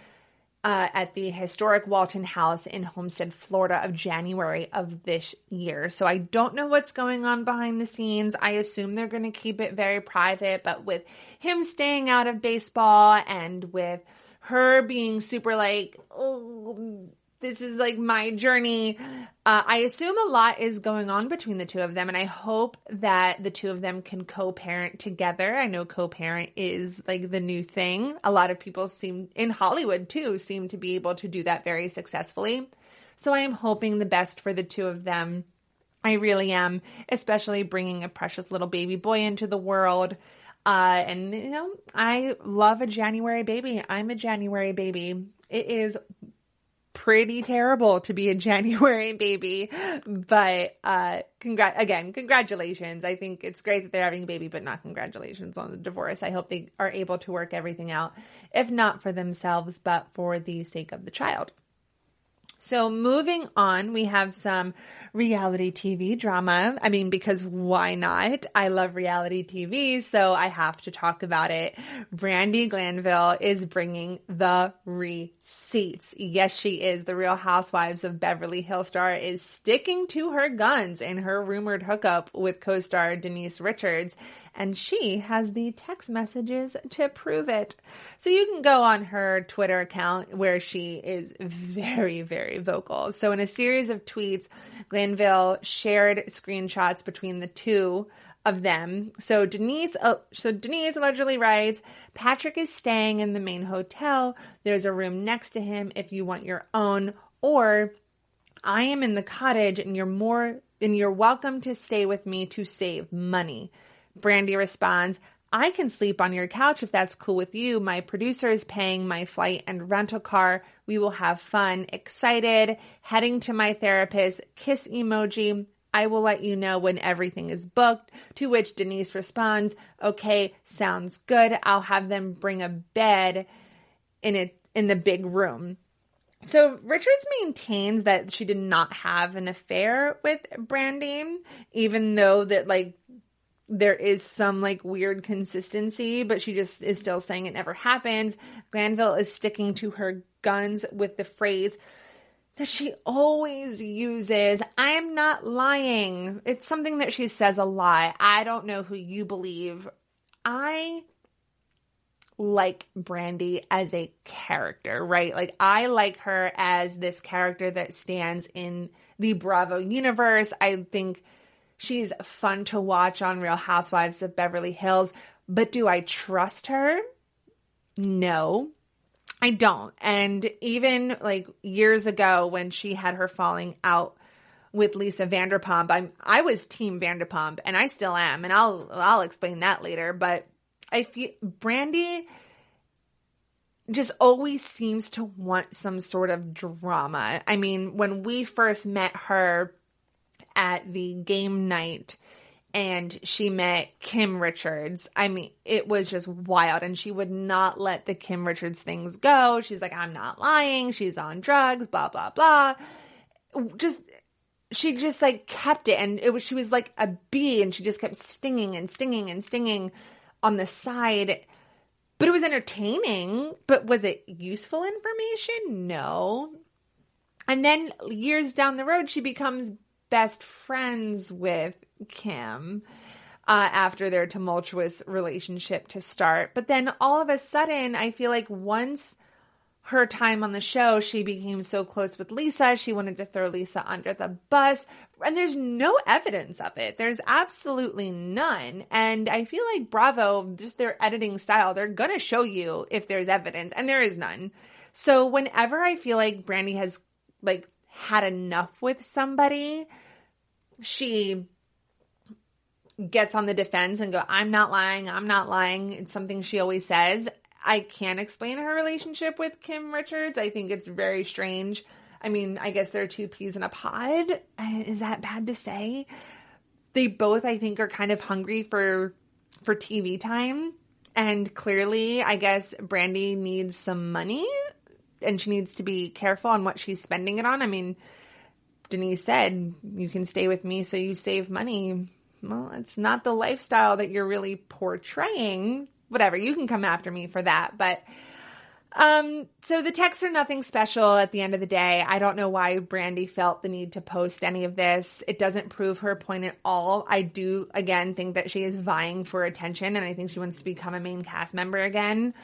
at the historic Walton House in Homestead, Florida of January of this year. So I don't know what's going on behind the scenes. I assume they're going to keep it very private, but with him staying out of baseball and with her being super like, oh, this is like my journey. I assume a lot is going on between the two of them, and I hope that the two of them can co-parent together. I know co-parent is like the new thing. A lot of people in Hollywood too, seem to be able to do that very successfully. So I am hoping the best for the two of them. I really am, especially bringing a precious little baby boy into the world. And you know, I love a January baby. I'm a January baby. It is pretty terrible to be a January baby, but congratulations. I think it's great that they're having a baby, but not congratulations on the divorce. I hope they are able to work everything out, if not for themselves, but for the sake of the child. So moving on, we have some reality TV drama. I mean, because why not? I love reality TV, so I have to talk about it. Brandi Glanville is bringing the receipts. Yes, she is. The Real Housewives of Beverly Hills star is sticking to her guns in her rumored hookup with co-star Denise Richards, and she has the text messages to prove it. So you can go on her Twitter account where she is very, very vocal. So in a series of tweets, Glanville shared screenshots between the two of them. So Denise allegedly writes, Patrick is staying in the main hotel. There's a room next to him if you want your own. Or I am in the cottage and you're welcome to stay with me to save money. Brandi responds, I can sleep on your couch if that's cool with you. My producer is paying my flight and rental car. We will have fun. Excited. Heading to my therapist. Kiss emoji. I will let you know when everything is booked. To which Denise responds, okay, sounds good. I'll have them bring a bed in the big room. So Richards maintains that she did not have an affair with Brandi, even though that there is some weird consistency, but she just is still saying it never happens. Glanville is sticking to her guns with the phrase that she always uses, I am not lying. It's something that she says a lot. I don't know who you believe. I like Brandi as a character, right? I like her as this character that stands in the Bravo universe. I think she's fun to watch on Real Housewives of Beverly Hills, but do I trust her? No, I don't. And even years ago when she had her falling out with Lisa Vanderpump, I was team Vanderpump, and I still am, and I'll explain that later. But I feel Brandi just always seems to want some sort of drama. I mean, when we first met her at the game night and she met Kim Richards, I mean, it was just wild, and she would not let the Kim Richards things go. She's like, I'm not lying. She's on drugs, blah, blah, blah. She just kept it, and she was like a bee, and she just kept stinging and stinging and stinging on the side. But it was entertaining. But was it useful information? No. And then years down the road, she becomes best friends with Kim. after their tumultuous relationship to start. But then all of a sudden, I feel like once her time on the show, she became so close with Lisa. She wanted to throw Lisa under the bus. And there's no evidence of it. There's absolutely none. And I feel like Bravo, just their editing style, they're going to show you if there's evidence. And there is none. So whenever I feel like Brandi has like had enough with somebody, she gets on the defense and go, I'm not lying. I'm not lying. It's something she always says. I can't explain her relationship with Kim Richards. I think it's very strange. I mean, I guess they're two peas in a pod. Is that bad to say? They both, I think, are kind of hungry for TV time. And clearly, I guess Brandi needs some money and she needs to be careful on what she's spending it on. I mean, Denise said, you can stay with me so you save money. Well, it's not the lifestyle that you're really portraying. Whatever, you can come after me for that. But so the texts are nothing special at the end of the day. I don't know why Brandi felt the need to post any of this. It doesn't prove her point at all. I do, again, think that she is vying for attention, and I think she wants to become a main cast member again.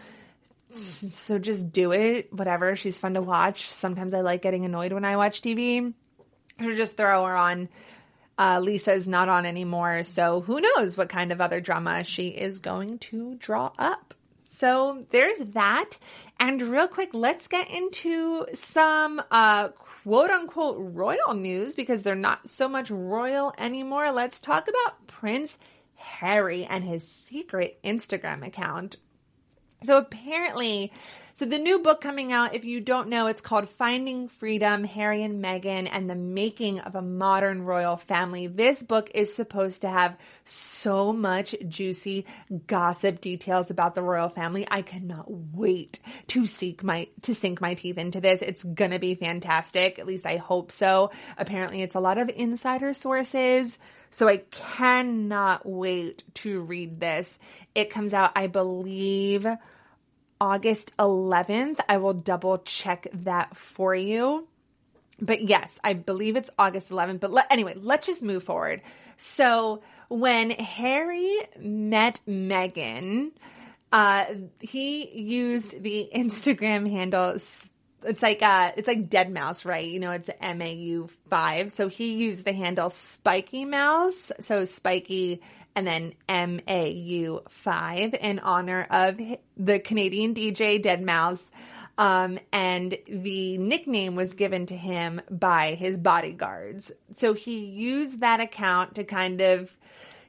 So just do it. Whatever. She's fun to watch. Sometimes I like getting annoyed when I watch TV. Or just throw her on. Lisa's not on anymore, so who knows what kind of other drama she is going to draw up. So there's that. And real quick, let's get into some quote-unquote royal news, because they're not so much royal anymore. Let's talk about Prince Harry and his secret Instagram account. So apparently, the new book coming out, if you don't know, it's called Finding Freedom, Harry and Meghan and the Making of a Modern Royal Family. This book is supposed to have so much juicy gossip details about the royal family. I cannot wait to sink my teeth into this. It's going to be fantastic. At least I hope so. Apparently it's a lot of insider sources. So I cannot wait to read this. It comes out, I believe, August 11th. I will double check that for you. But yes, I believe it's August 11th. But anyway, let's just move forward. So when Harry met Meghan, he used the Instagram handle. It's like Dead Mouse, right? You know, it's MAU5. So he used the handle Spiky Mouse. So Spiky and then MAU5 in honor of the Canadian DJ Dead Mouse. And the nickname was given to him by his bodyguards. So he used that account to kind of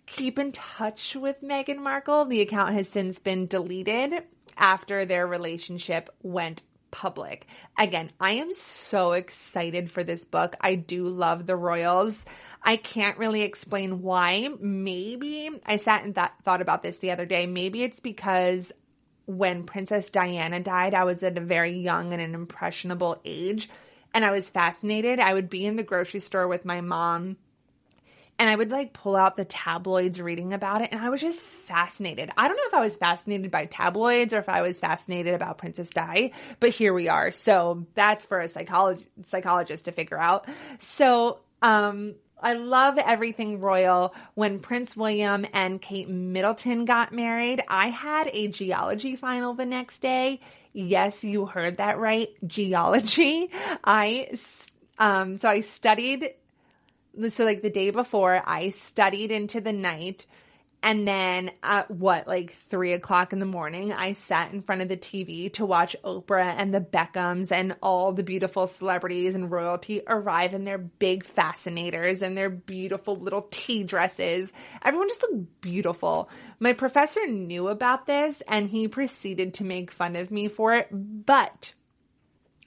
keep in touch with Meghan Markle. The account has since been deleted after their relationship went public. Again, I am so excited for this book. I do love the royals. I can't really explain why. Maybe I sat and thought about this the other day. Maybe it's because when Princess Diana died, I was at a very young and an impressionable age, and I was fascinated. I would be in the grocery store with my mom, and I would like pull out the tabloids reading about it, and I was just fascinated. I don't know if I was fascinated by tabloids or if I was fascinated about Princess Di, but here we are. So that's for a psychologist to figure out. So I love everything royal. When Prince William and Kate Middleton got married, I had a geology final the next day. Yes, you heard that right. Geology. I studied. So like the day before, I studied into the night, and then at 3 o'clock in the morning, I sat in front of the TV to watch Oprah and the Beckhams and all the beautiful celebrities and royalty arrive in their big fascinators and their beautiful little tea dresses. Everyone just looked beautiful. My professor knew about this, and he proceeded to make fun of me for it, but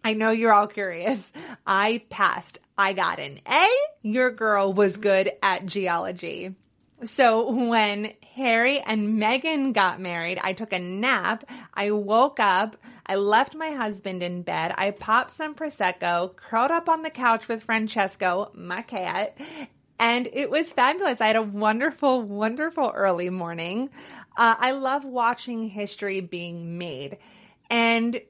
I know you're all curious. I passed. I got an A. Your girl was good at geology. So when Harry and Meghan got married, I took a nap. I woke up. I left my husband in bed. I popped some Prosecco, curled up on the couch with Francesco, my cat, and it was fabulous. I had a wonderful, wonderful early morning. I love watching history being made. And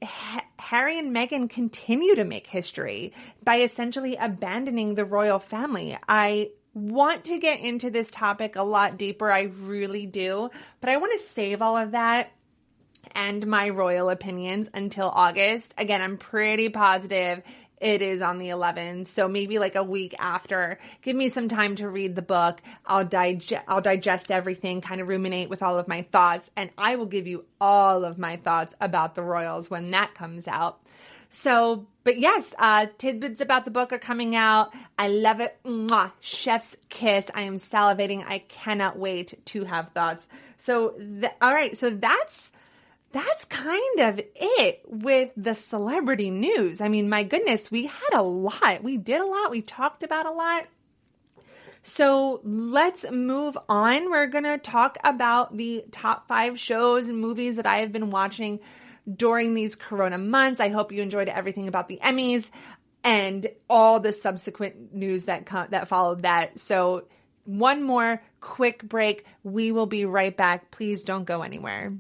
Harry and Meghan continue to make history by essentially abandoning the royal family. I want to get into this topic a lot deeper. I really do. But I want to save all of that and my royal opinions until August. Again, I'm pretty positive it is on the 11th. So maybe like a week after. Give me some time to read the book. I'll digest everything, kind of ruminate with all of my thoughts. And I will give you all of my thoughts about the royals when that comes out. So, but yes, tidbits about the book are coming out. I love it. Mwah. Chef's kiss. I am salivating. I cannot wait to have thoughts. So, all right. So that's kind of it with the celebrity news. I mean, my goodness, we had a lot. We did a lot. We talked about a lot. So let's move on. We're going to talk about the top 5 shows and movies that I have been watching during these Corona months. I hope you enjoyed everything about the Emmys and all the subsequent news that followed that. So one more quick break. We will be right back. Please don't go anywhere.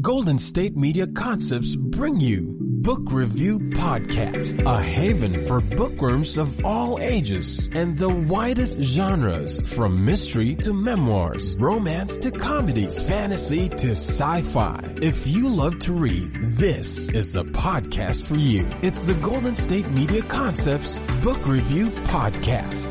Golden State Media Concepts bring you Book Review Podcast, a haven for bookworms of all ages and the widest genres, from mystery to memoirs, romance to comedy, fantasy to sci-fi. If you love to read, this is the podcast for you. It's the Golden State Media Concepts Book Review Podcast.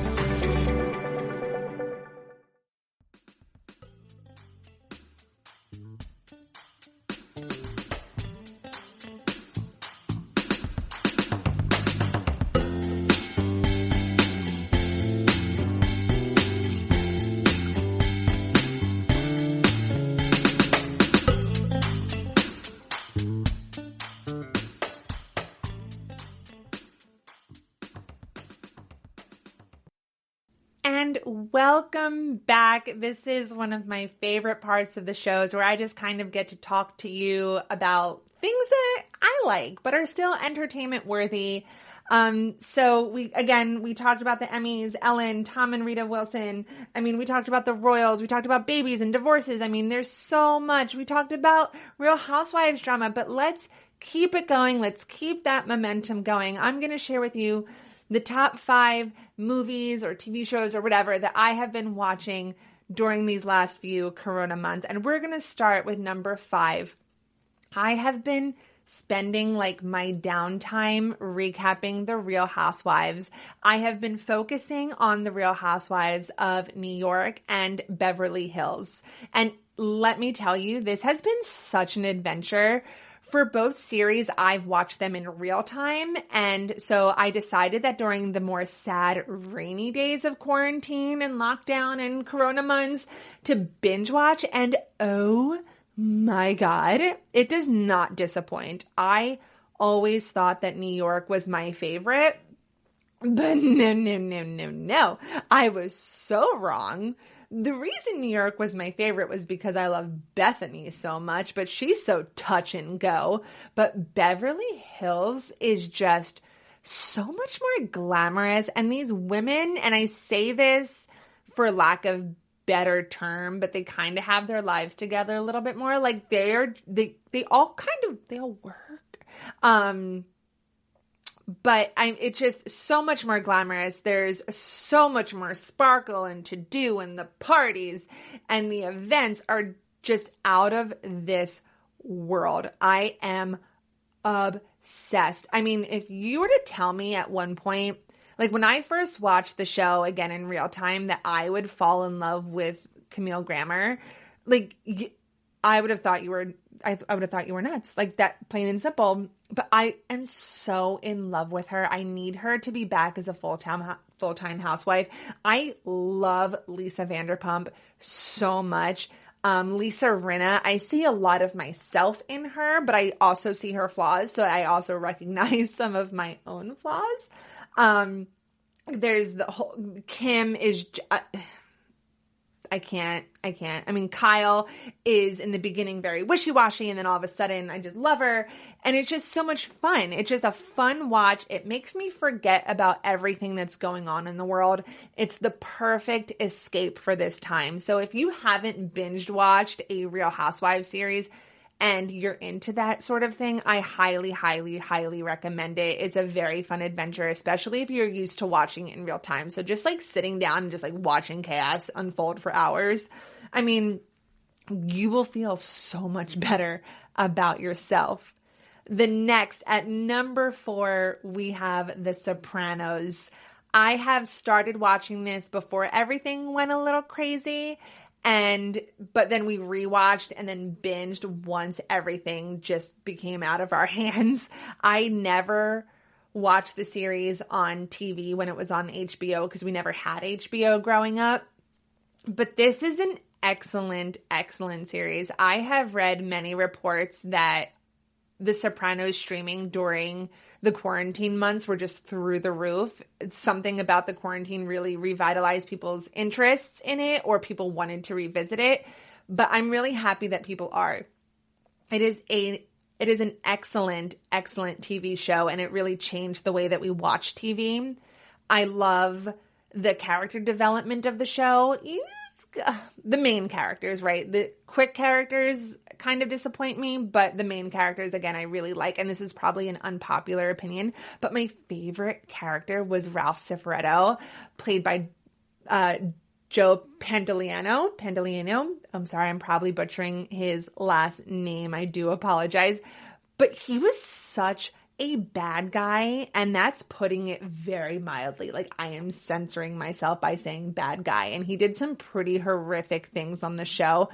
And welcome back. This is one of my favorite parts of the shows where I just kind of get to talk to you about things that I like, but are still entertainment worthy. So we talked about the Emmys, Ellen, Tom and Rita Wilson. I mean, we talked about the royals. We talked about babies and divorces. I mean, there's so much. We talked about Real Housewives drama, but let's keep it going. Let's keep that momentum going. I'm going to share with you the top 5 movies or TV shows or whatever that I have been watching during these last few Corona months. And we're going to start with number 5. I have been spending like my downtime recapping the Real Housewives. I have been focusing on the Real Housewives of New York and Beverly Hills. And let me tell you, this has been such an adventure. For both series, I've watched them in real time, and so I decided that during the more sad, rainy days of quarantine and lockdown and Corona months to binge watch, and oh my God, it does not disappoint. I always thought that New York was my favorite, but no. I was so wrong. The reason New York was my favorite was because I love Bethany so much, but she's so touch and go. But Beverly Hills is just so much more glamorous. And these women, and I say this for lack of better term, but they kind of have their lives together a little bit more. Like they all work. But it's just so much more glamorous. There's so much more sparkle and to do, and the parties and the events are just out of this world. I am obsessed. I mean, if you were to tell me at one point, like when I first watched the show again in real time, that I would fall in love with Camille Grammer, like I would have thought you were nuts, like that, plain and simple. But I am so in love with her. I need her to be back as a full-time housewife. I love Lisa Vanderpump so much. Lisa Rinna, I see a lot of myself in her, but I also see her flaws. So I also recognize some of my own flaws. There's the whole, Kim is, I can't. I mean, Kyle is in the beginning very wishy-washy, and then all of a sudden I just love her. And it's just so much fun. It's just a fun watch. It makes me forget about everything that's going on in the world. It's the perfect escape for this time. So if you haven't binged watched a Real Housewives series, and you're into that sort of thing, I highly, highly, highly recommend it. It's a very fun adventure, especially if you're used to watching it in real time. So just like sitting down and just like watching chaos unfold for hours, I mean, you will feel so much better about yourself. The next, at number 4, we have The Sopranos. I have started watching this before everything went a little crazy. But then we rewatched and then binged once everything just became out of our hands. I never watched the series on TV when it was on HBO because we never had HBO growing up. But this is an excellent, excellent series. I have read many reports that The Sopranos streaming during the quarantine months were just through the roof. Something about the quarantine really revitalized people's interests in it, or people wanted to revisit it. But I'm really happy that people are. It is an excellent, excellent TV show, and it really changed the way that we watch TV. I love the character development of the show. The main characters, right? The quick characters kind of disappoint me, but the main characters, again, I really like. And this is probably an unpopular opinion, but my favorite character was Ralph Cifaretto, played by Joe Pantoliano. I'm sorry, I'm probably butchering his last name. I do apologize. But he was such a bad guy, and that's putting it very mildly. Like, I am censoring myself by saying bad guy, and he did some pretty horrific things on the show,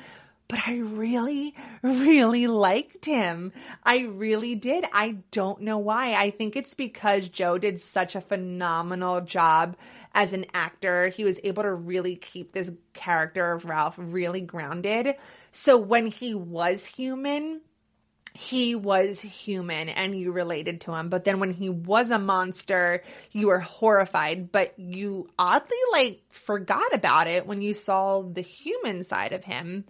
but I really, really liked him. I really did. I don't know why. I think it's because Joe did such a phenomenal job as an actor. He was able to really keep this character of Ralph really grounded. So when he was human and you related to him. But then when he was a monster, you were horrified, but you oddly forgot about it when you saw the human side of him.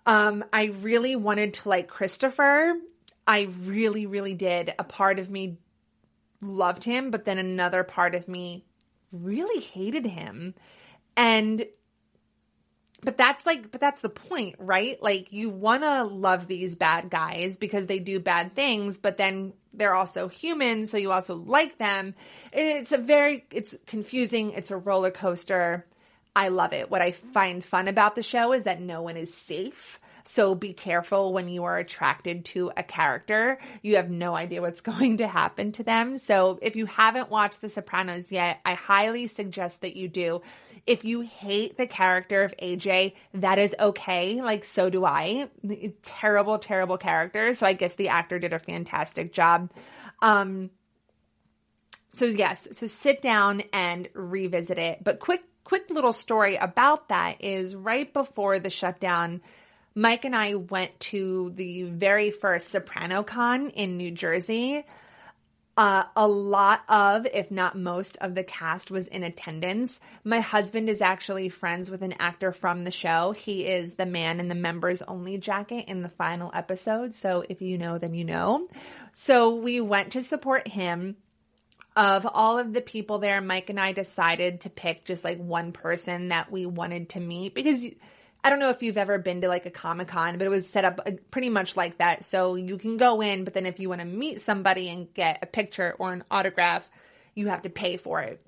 I really wanted to like Christopher. I really, really did. A part of me loved him, but then another part of me really hated him. But that's the point, right? Like, you want to love these bad guys because they do bad things, but then they're also human, so you also like them. It's confusing. It's a roller coaster. I love it. What I find fun about the show is that no one is safe. So be careful when you are attracted to a character. You have no idea what's going to happen to them. So if you haven't watched The Sopranos yet, I highly suggest that you do. If you hate the character of AJ, that is okay. Like, so do I. Terrible, terrible character. So I guess the actor did a fantastic job. So sit down and revisit it. But quick little story about that is right before the shutdown, Mike and I went to the very first Soprano Con in New Jersey. A lot of, if not most of the cast was in attendance. My husband is actually friends with an actor from the show. He is the man in the members only jacket in the final episode. So if you know, then you know. So we went to support him. Of all of the people there, Mike and I decided to pick just like one person that we wanted to meet, because I don't know if you've ever been to like a Comic-Con, but it was set up pretty much like that. So you can go in, but then if you want to meet somebody and get a picture or an autograph, you have to pay for it.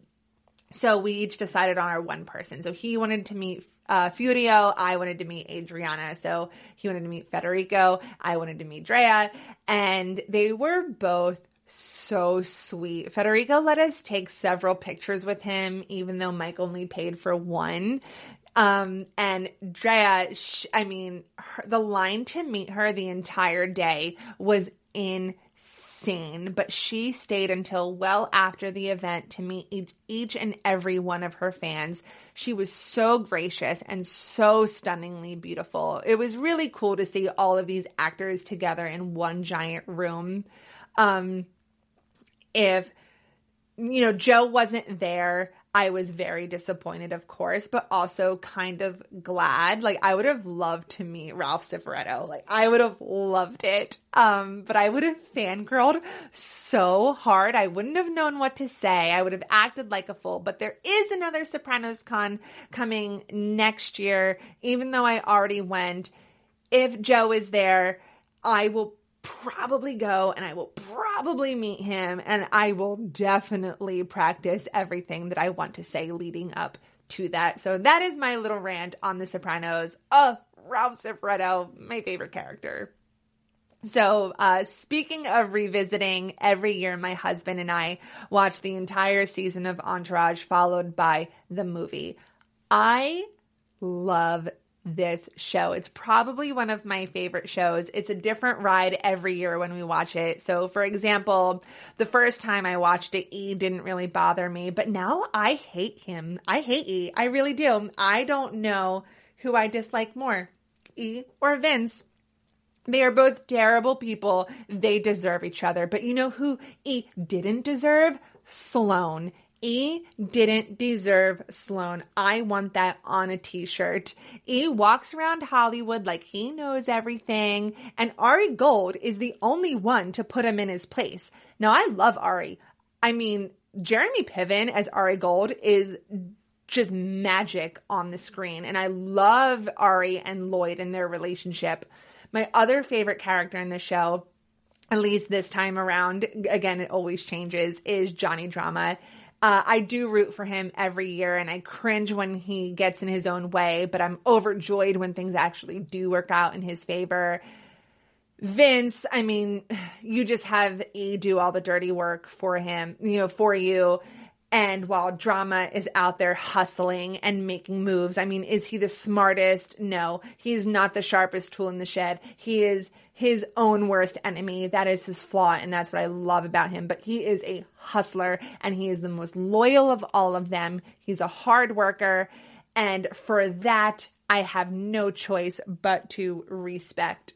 So we each decided on our one person. So he wanted to meet Furio. I wanted to meet Adriana. So he wanted to meet Federico. I wanted to meet Drea. And they were both so sweet. Federico let us take several pictures with him, even though Mike only paid for one. And Drea, the line to meet her the entire day was insane, but she stayed until well after the event to meet each and every one of her fans. She was so gracious and so stunningly beautiful. It was really cool to see all of these actors together in one giant room. If, Joe wasn't there, I was very disappointed, of course, but also kind of glad. Like, I would have loved to meet Ralph Cifaretto. Like, I would have loved it. But I would have fangirled so hard. I wouldn't have known what to say. I would have acted like a fool. But there is another Sopranos Con coming next year, even though I already went. If Joe is there, I will probably go and I will probably meet him, and I will definitely practice everything that I want to say leading up to that. So that is my little rant on The Sopranos. Oh, Ralph Cifaretto, my favorite character. So speaking of revisiting, every year my husband and I watch the entire season of Entourage followed by the movie. I love this show. It's probably one of my favorite shows. It's a different ride every year when we watch it. So for example, the first time I watched it, E didn't really bother me, but now I hate him. I hate E. I really do. I don't know who I dislike more, E or Vince. They are both terrible people. They deserve each other. But you know who E didn't deserve? Sloane. E didn't deserve Sloane. I want that on a t-shirt. E walks around Hollywood like he knows everything, and Ari Gold is the only one to put him in his place. Now, I love Ari. I mean, Jeremy Piven as Ari Gold is just magic on the screen, and I love Ari and Lloyd and their relationship. My other favorite character in the show, at least this time around, again, it always changes, is Johnny Drama. I do root for him every year, and I cringe when he gets in his own way, but I'm overjoyed when things actually do work out in his favor. Vince, I mean, you just have E do all the dirty work for him, for you. And while Drama is out there hustling and making moves, I mean, is he the smartest? No, he's not the sharpest tool in the shed. He is his own worst enemy. That is his flaw, and that's what I love about him. But he is a hustler, and he is the most loyal of all of them. He's a hard worker, and for that, I have no choice but to respect.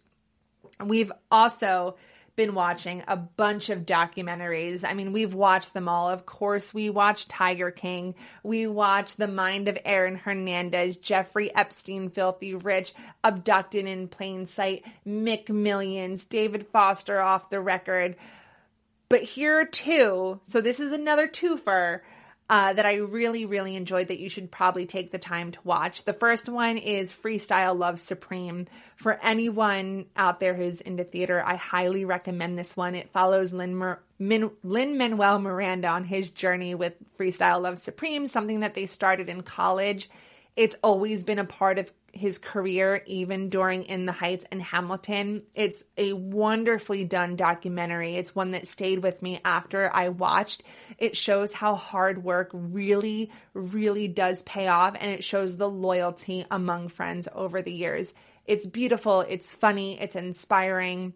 We've also been watching a bunch of documentaries. I mean, we've watched them all. Of course, we watched Tiger King. We watched The Mind of Aaron Hernandez, Jeffrey Epstein, Filthy Rich, Abducted in Plain Sight, McMillions, David Foster, Off the Record. But here are two. So this is another twofer that I really, really enjoyed that you should probably take the time to watch. The first one is Freestyle Love Supreme. For anyone out there who's into theater, I highly recommend this one. It follows Lin-Manuel Miranda on his journey with Freestyle Love Supreme, something that they started in college. It's always been a part of his career, even during In the Heights and Hamilton. It's a wonderfully done documentary. It's one that stayed with me after I watched. It shows how hard work really, really does pay off, and it shows the loyalty among friends over the years. It's beautiful, it's funny, it's inspiring,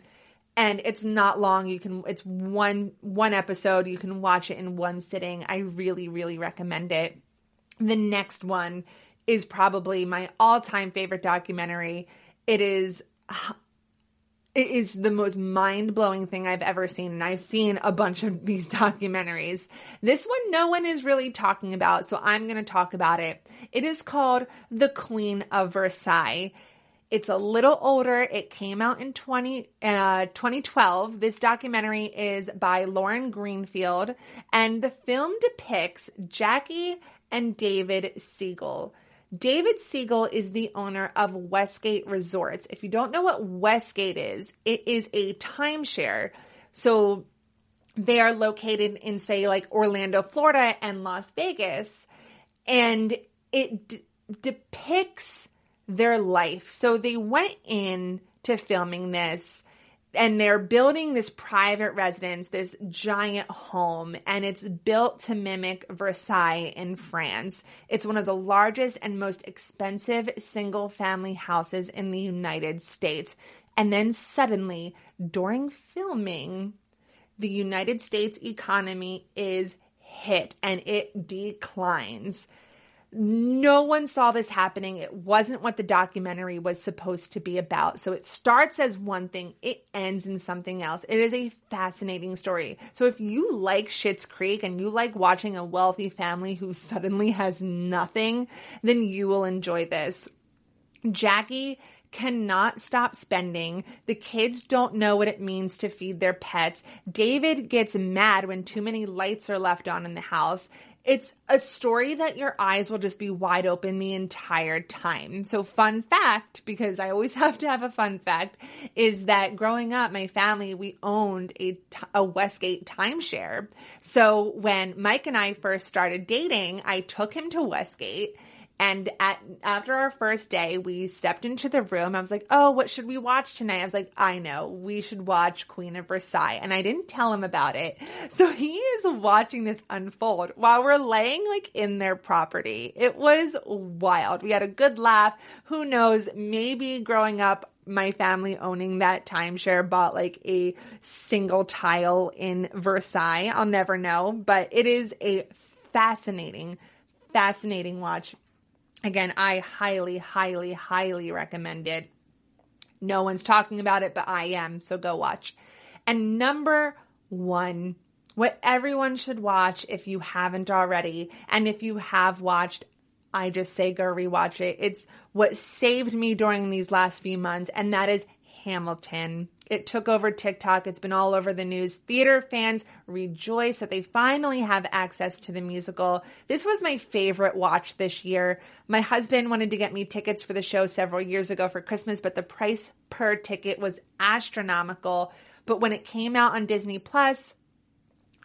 and it's not long. It's one episode. You can watch it in one sitting. I really, really recommend it. The next one is probably my all-time favorite documentary. It is the most mind-blowing thing I've ever seen, and I've seen a bunch of these documentaries. This one no one is really talking about, so I'm going to talk about it. It is called The Queen of Versailles. It's a little older. It came out in 2012. This documentary is by Lauren Greenfield, and the film depicts Jackie and David Siegel. David Siegel is the owner of Westgate Resorts. If you don't know what Westgate is, it is a timeshare. So they are located in, say, like Orlando, Florida and Las Vegas. And it depicts their life. So they went in to filming this, and they're building this private residence, this giant home, and it's built to mimic Versailles in France. It's one of the largest and most expensive single-family houses in the United States. And then suddenly, during filming, the United States economy is hit, and it declines. No one saw this happening. It wasn't what the documentary was supposed to be about. So it starts as one thing, it ends in something else. It is a fascinating story. So if you like Schitt's Creek and you like watching a wealthy family who suddenly has nothing, then you will enjoy this. Jackie cannot stop spending. The kids don't know what it means to feed their pets. David gets mad when too many lights are left on in the house. It's a story that your eyes will just be wide open the entire time. So fun fact, because I always have to have a fun fact, is that growing up, my family, we owned a Westgate timeshare. So when Mike and I first started dating, I took him to Westgate. And after our first day, we stepped into the room. I was like, oh, what should we watch tonight? I was like, I know, we should watch Queen of Versailles. And I didn't tell him about it. So he is watching this unfold while we're laying like in their property. It was wild. We had a good laugh. Who knows? Maybe growing up, my family owning that timeshare bought like a single tile in Versailles. I'll never know. But it is a fascinating watch. Again, I highly, highly, highly recommend it. No one's talking about it, but I am, so go watch. And number one, what everyone should watch if you haven't already, and if you have watched, I just say go rewatch it. It's what saved me during these last few months, and that is Hamilton. It took over TikTok. It's been all over the news. Theater fans rejoice that they finally have access to the musical. This was my favorite watch this year. My husband wanted to get me tickets for the show several years ago for Christmas, but the price per ticket was astronomical. But when it came out on Disney Plus,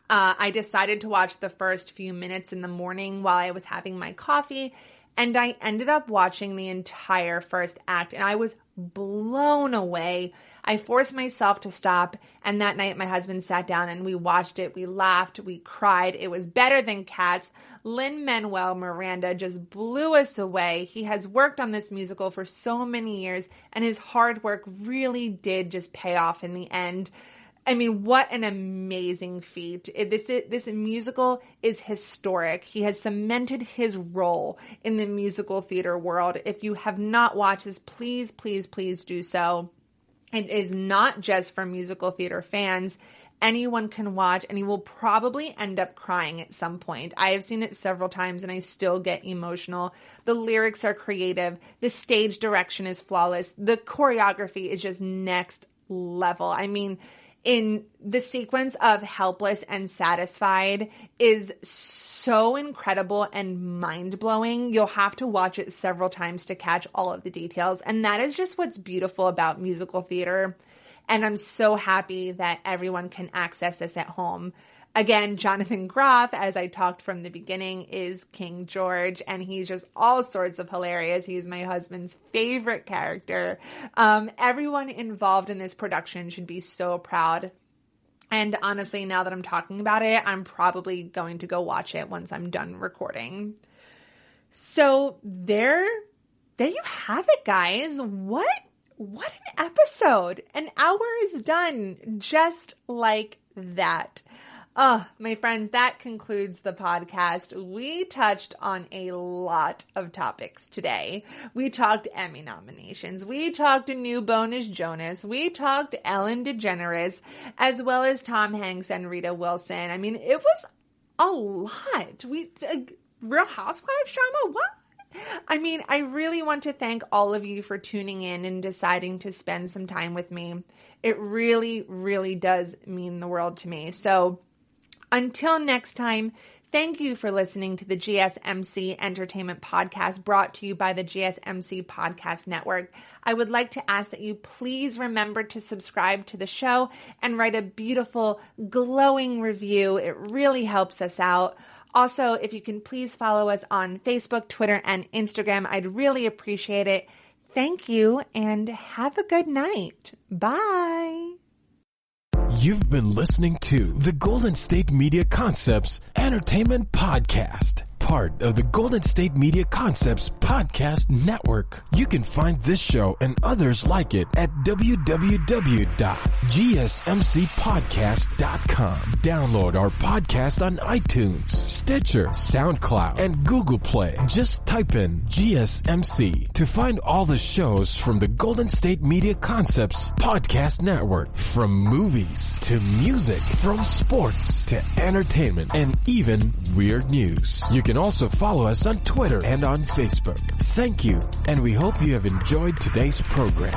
I decided to watch the first few minutes in the morning while I was having my coffee, and I ended up watching the entire first act, and I was blown away. I forced myself to stop, and that night my husband sat down and we watched it. We laughed, we cried. It was better than Cats. Lin-Manuel Miranda just blew us away. He has worked on this musical for so many years, and his hard work really did just pay off in the end. I mean, what an amazing feat. This musical is historic. He has cemented his role in the musical theater world. If you have not watched this, please, please, please do so. It is not just for musical theater fans. Anyone can watch, and you will probably end up crying at some point. I have seen it several times, and I still get emotional. The lyrics are creative. The stage direction is flawless. The choreography is just next level. I mean, in the sequence of Helpless and Satisfied is so incredible and mind-blowing. You'll have to watch it several times to catch all of the details. And that is just what's beautiful about musical theater. And I'm so happy that everyone can access this at home. Again, Jonathan Groff, as I talked from the beginning, is King George, and he's just all sorts of hilarious. He's my husband's favorite character. Everyone involved in this production should be so proud. And honestly, now that I'm talking about it, I'm probably going to go watch it once I'm done recording. So there you have it, guys. What an episode. An hour is done just like that. Oh, my friends, that concludes the podcast. We touched on a lot of topics today. We talked Emmy nominations. We talked a new bonus Jonas. We talked Ellen DeGeneres, as well as Tom Hanks and Rita Wilson. I mean, it was a lot. Real Housewives drama? What? I mean, I really want to thank all of you for tuning in and deciding to spend some time with me. It really, really does mean the world to me. So, until next time, thank you for listening to the GSMC Entertainment Podcast brought to you by the GSMC Podcast Network. I would like to ask that you please remember to subscribe to the show and write a beautiful, glowing review. It really helps us out. Also, if you can please follow us on Facebook, Twitter, and Instagram, I'd really appreciate it. Thank you, and have a good night. Bye. You've been listening to the Golden State Media Concepts Entertainment Podcast, part of the Golden State Media Concepts Podcast Network. You can find this show and others like it at www.gsmcpodcast.com. Download our podcast on iTunes, Stitcher, SoundCloud, and Google Play. Just type in GSMC to find all the shows from the Golden State Media Concepts Podcast Network. From movies to music, from sports to entertainment, and even weird news. You can also follow us on Twitter and on Facebook. Thank you, and we hope you have enjoyed today's program.